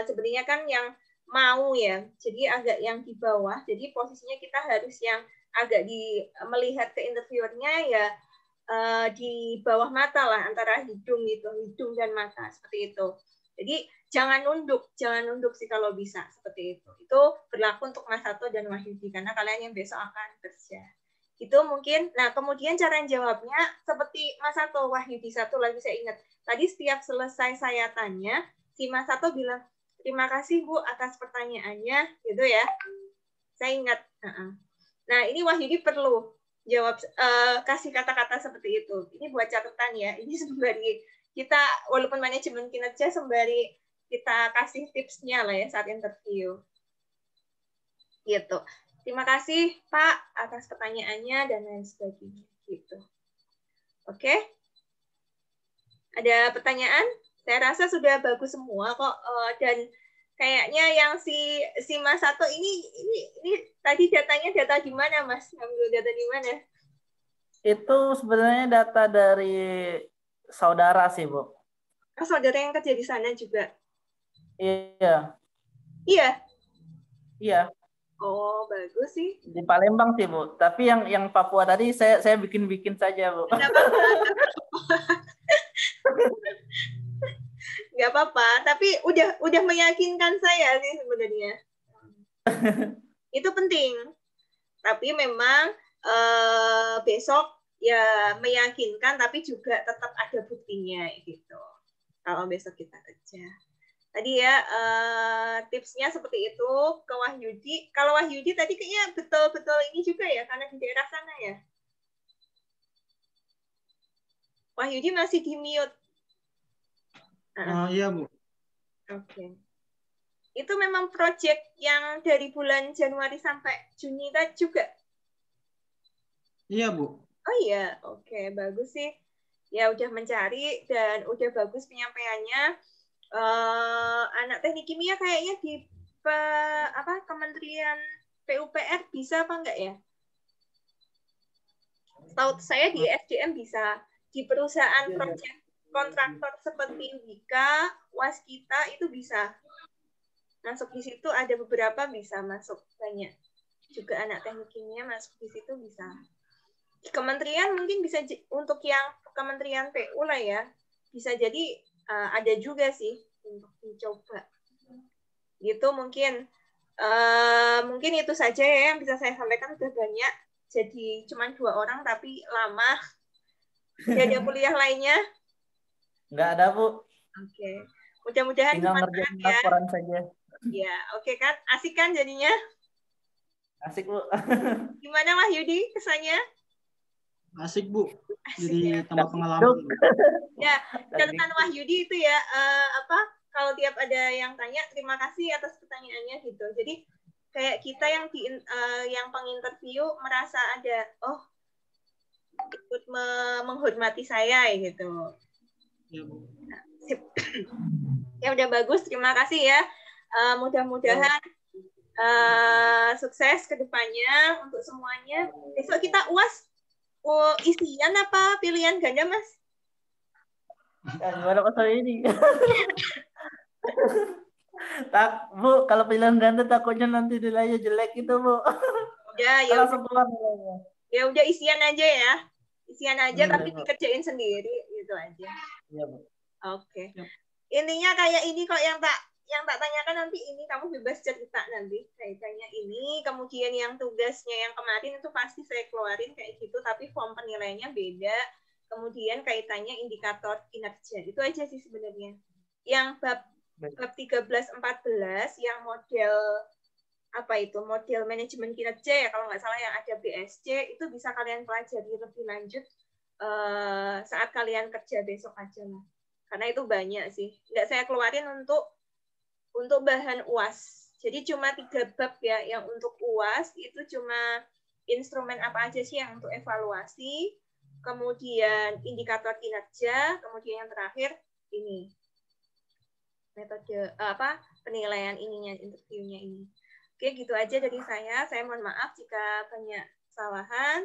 Speaker 2: sebenarnya kan yang mau ya, jadi agak yang di bawah. Jadi posisinya kita harus yang agak melihat ke interviewernya ya di bawah mata lah, antara hidung gitu, hidung dan mata seperti itu. Jadi jangan nunduk sih kalau bisa seperti itu. Itu berlaku untuk Mas Sato dan Wahyudi karena kalian yang besok akan kerja. Itu mungkin. Nah, kemudian cara jawabnya seperti Mas Sato, Wahyudi, satu lagi saya ingat. Tadi setiap selesai saya tanya, si Mas Sato bilang, "Terima kasih Bu atas pertanyaannya," gitu ya. Saya ingat. Nah, ini Wahyudi perlu jawab, kasih kata-kata seperti itu. Ini buat catatan ya. Ini sembari kita, walaupun manajemen kinerja, sembari kita kasih tipsnya lah ya saat interview. Gitu. Terima kasih Pak atas pertanyaannya dan lain sebagainya. Gitu. Oke? Ada pertanyaan? Saya rasa sudah bagus semua kok. Dan kayaknya yang si Mas Sato ini tadi datanya data di mana, Mas? Ngambil data di mana?
Speaker 1: Itu sebenarnya data dari saudara sih, Bu.
Speaker 2: Oh, saudara yang kerja di sana juga?
Speaker 1: Iya.
Speaker 2: Iya? Iya.
Speaker 1: Oh,
Speaker 2: bagus sih.
Speaker 1: Di Palembang sih, Bu. Tapi yang Papua tadi saya bikin-bikin saja, Bu.
Speaker 2: Nggak apa-apa, tapi udah meyakinkan saya sih sebenarnya. Itu penting. Tapi memang besok ya meyakinkan, tapi juga tetap ada buktinya gitu. Kalau besok kita kerja. Tadi ya tipsnya seperti itu ke Wahyudi. Kalau Wahyudi tadi kayaknya betul-betul ini juga ya, karena di daerah sana ya. Wahyudi masih di mute.
Speaker 3: Iya, Bu.
Speaker 2: Oke. Itu memang proyek yang dari bulan Januari sampai Juni tadi juga?
Speaker 3: Iya, Bu.
Speaker 2: Oh iya, oke, bagus sih. Ya udah mencari dan udah bagus penyampaiannya. Anak teknik kimia kayaknya di Kementerian PUPR bisa apa enggak ya? Tahu saya di SDM bisa, di perusahaan proyek kontraktor seperti Wika, Waskita itu bisa. Masuk di situ ada beberapa bisa masuk, banyak. Juga anak teknik kimia masuk di situ bisa. Di kementerian mungkin bisa, untuk yang kementerian PU lah ya, bisa jadi ada juga sih untuk dicoba. Gitu mungkin. Mungkin itu saja ya yang bisa saya sampaikan, udah banyak. Jadi cuma 2 orang tapi lama. Tidak ada kuliah lainnya?
Speaker 1: Nggak ada, Bu.
Speaker 2: Oke. Mudah-mudahan
Speaker 1: tinggal ngerjain
Speaker 2: ya.
Speaker 1: laporan saja.
Speaker 2: Ya, oke kan? Asik kan jadinya?
Speaker 1: Asik, Bu.
Speaker 2: Gimana Wahyudi kesannya?
Speaker 3: Asik, Bu. Jadi
Speaker 2: ya.
Speaker 3: tambah pengalaman.
Speaker 2: Ya, catatan Wahyudi itu ya, kalau tiap ada yang tanya, terima kasih atas pertanyaannya gitu. Jadi kayak kita yang penginterview merasa ada, oh, ikut menghormati saya gitu.
Speaker 3: Ya, Bu.
Speaker 2: Nah, sip. Ya udah bagus, terima kasih ya. Mudah-mudahan sukses ke depannya untuk semuanya. Besok kita UAS isian apa pilihan ganda, Mas?
Speaker 1: Gimana pasal ini? Bu, kalau pilihan ganda takutnya nanti nilainya jelek itu, Bu.
Speaker 2: Ya, ya
Speaker 1: langsung keluar nilainya.
Speaker 2: ya udah isian aja ya. Isian aja tapi
Speaker 1: Bu.
Speaker 2: dikerjain sendiri gitu aja.
Speaker 1: Iya, Bu.
Speaker 2: Oke.
Speaker 3: Yap.
Speaker 2: Intinya kayak ini kok yang tak tanyakan nanti ini kamu bebas cerita nanti kaitannya ini. Kemudian yang tugasnya yang kemarin itu pasti saya keluarin kayak gitu tapi form penilaiannya beda. Kemudian kaitannya indikator kinerja. Itu aja sih sebenarnya. Yang bab 13 14 yang model apa itu model manajemen kinerja ya kalau nggak salah yang ada BSC itu bisa kalian pelajari lebih lanjut saat kalian kerja besok aja lah karena itu banyak sih nggak saya keluarin untuk bahan UAS jadi cuma 3 bab ya yang untuk UAS itu cuma instrumen apa aja sih yang untuk evaluasi kemudian indikator kinerja kemudian yang terakhir ini metode apa penilaian ininya interviewnya ini. Oke, gitu aja dari saya. Saya mohon maaf jika banyak kesalahan.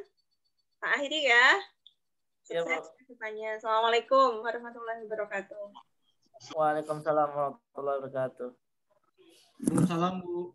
Speaker 2: Pak akhiri ya. Sukses ke depannya. Assalamualaikum warahmatullahi wabarakatuh.
Speaker 1: Waalaikumsalam warahmatullahi wabarakatuh.
Speaker 3: Waalaikumsalam, Bu.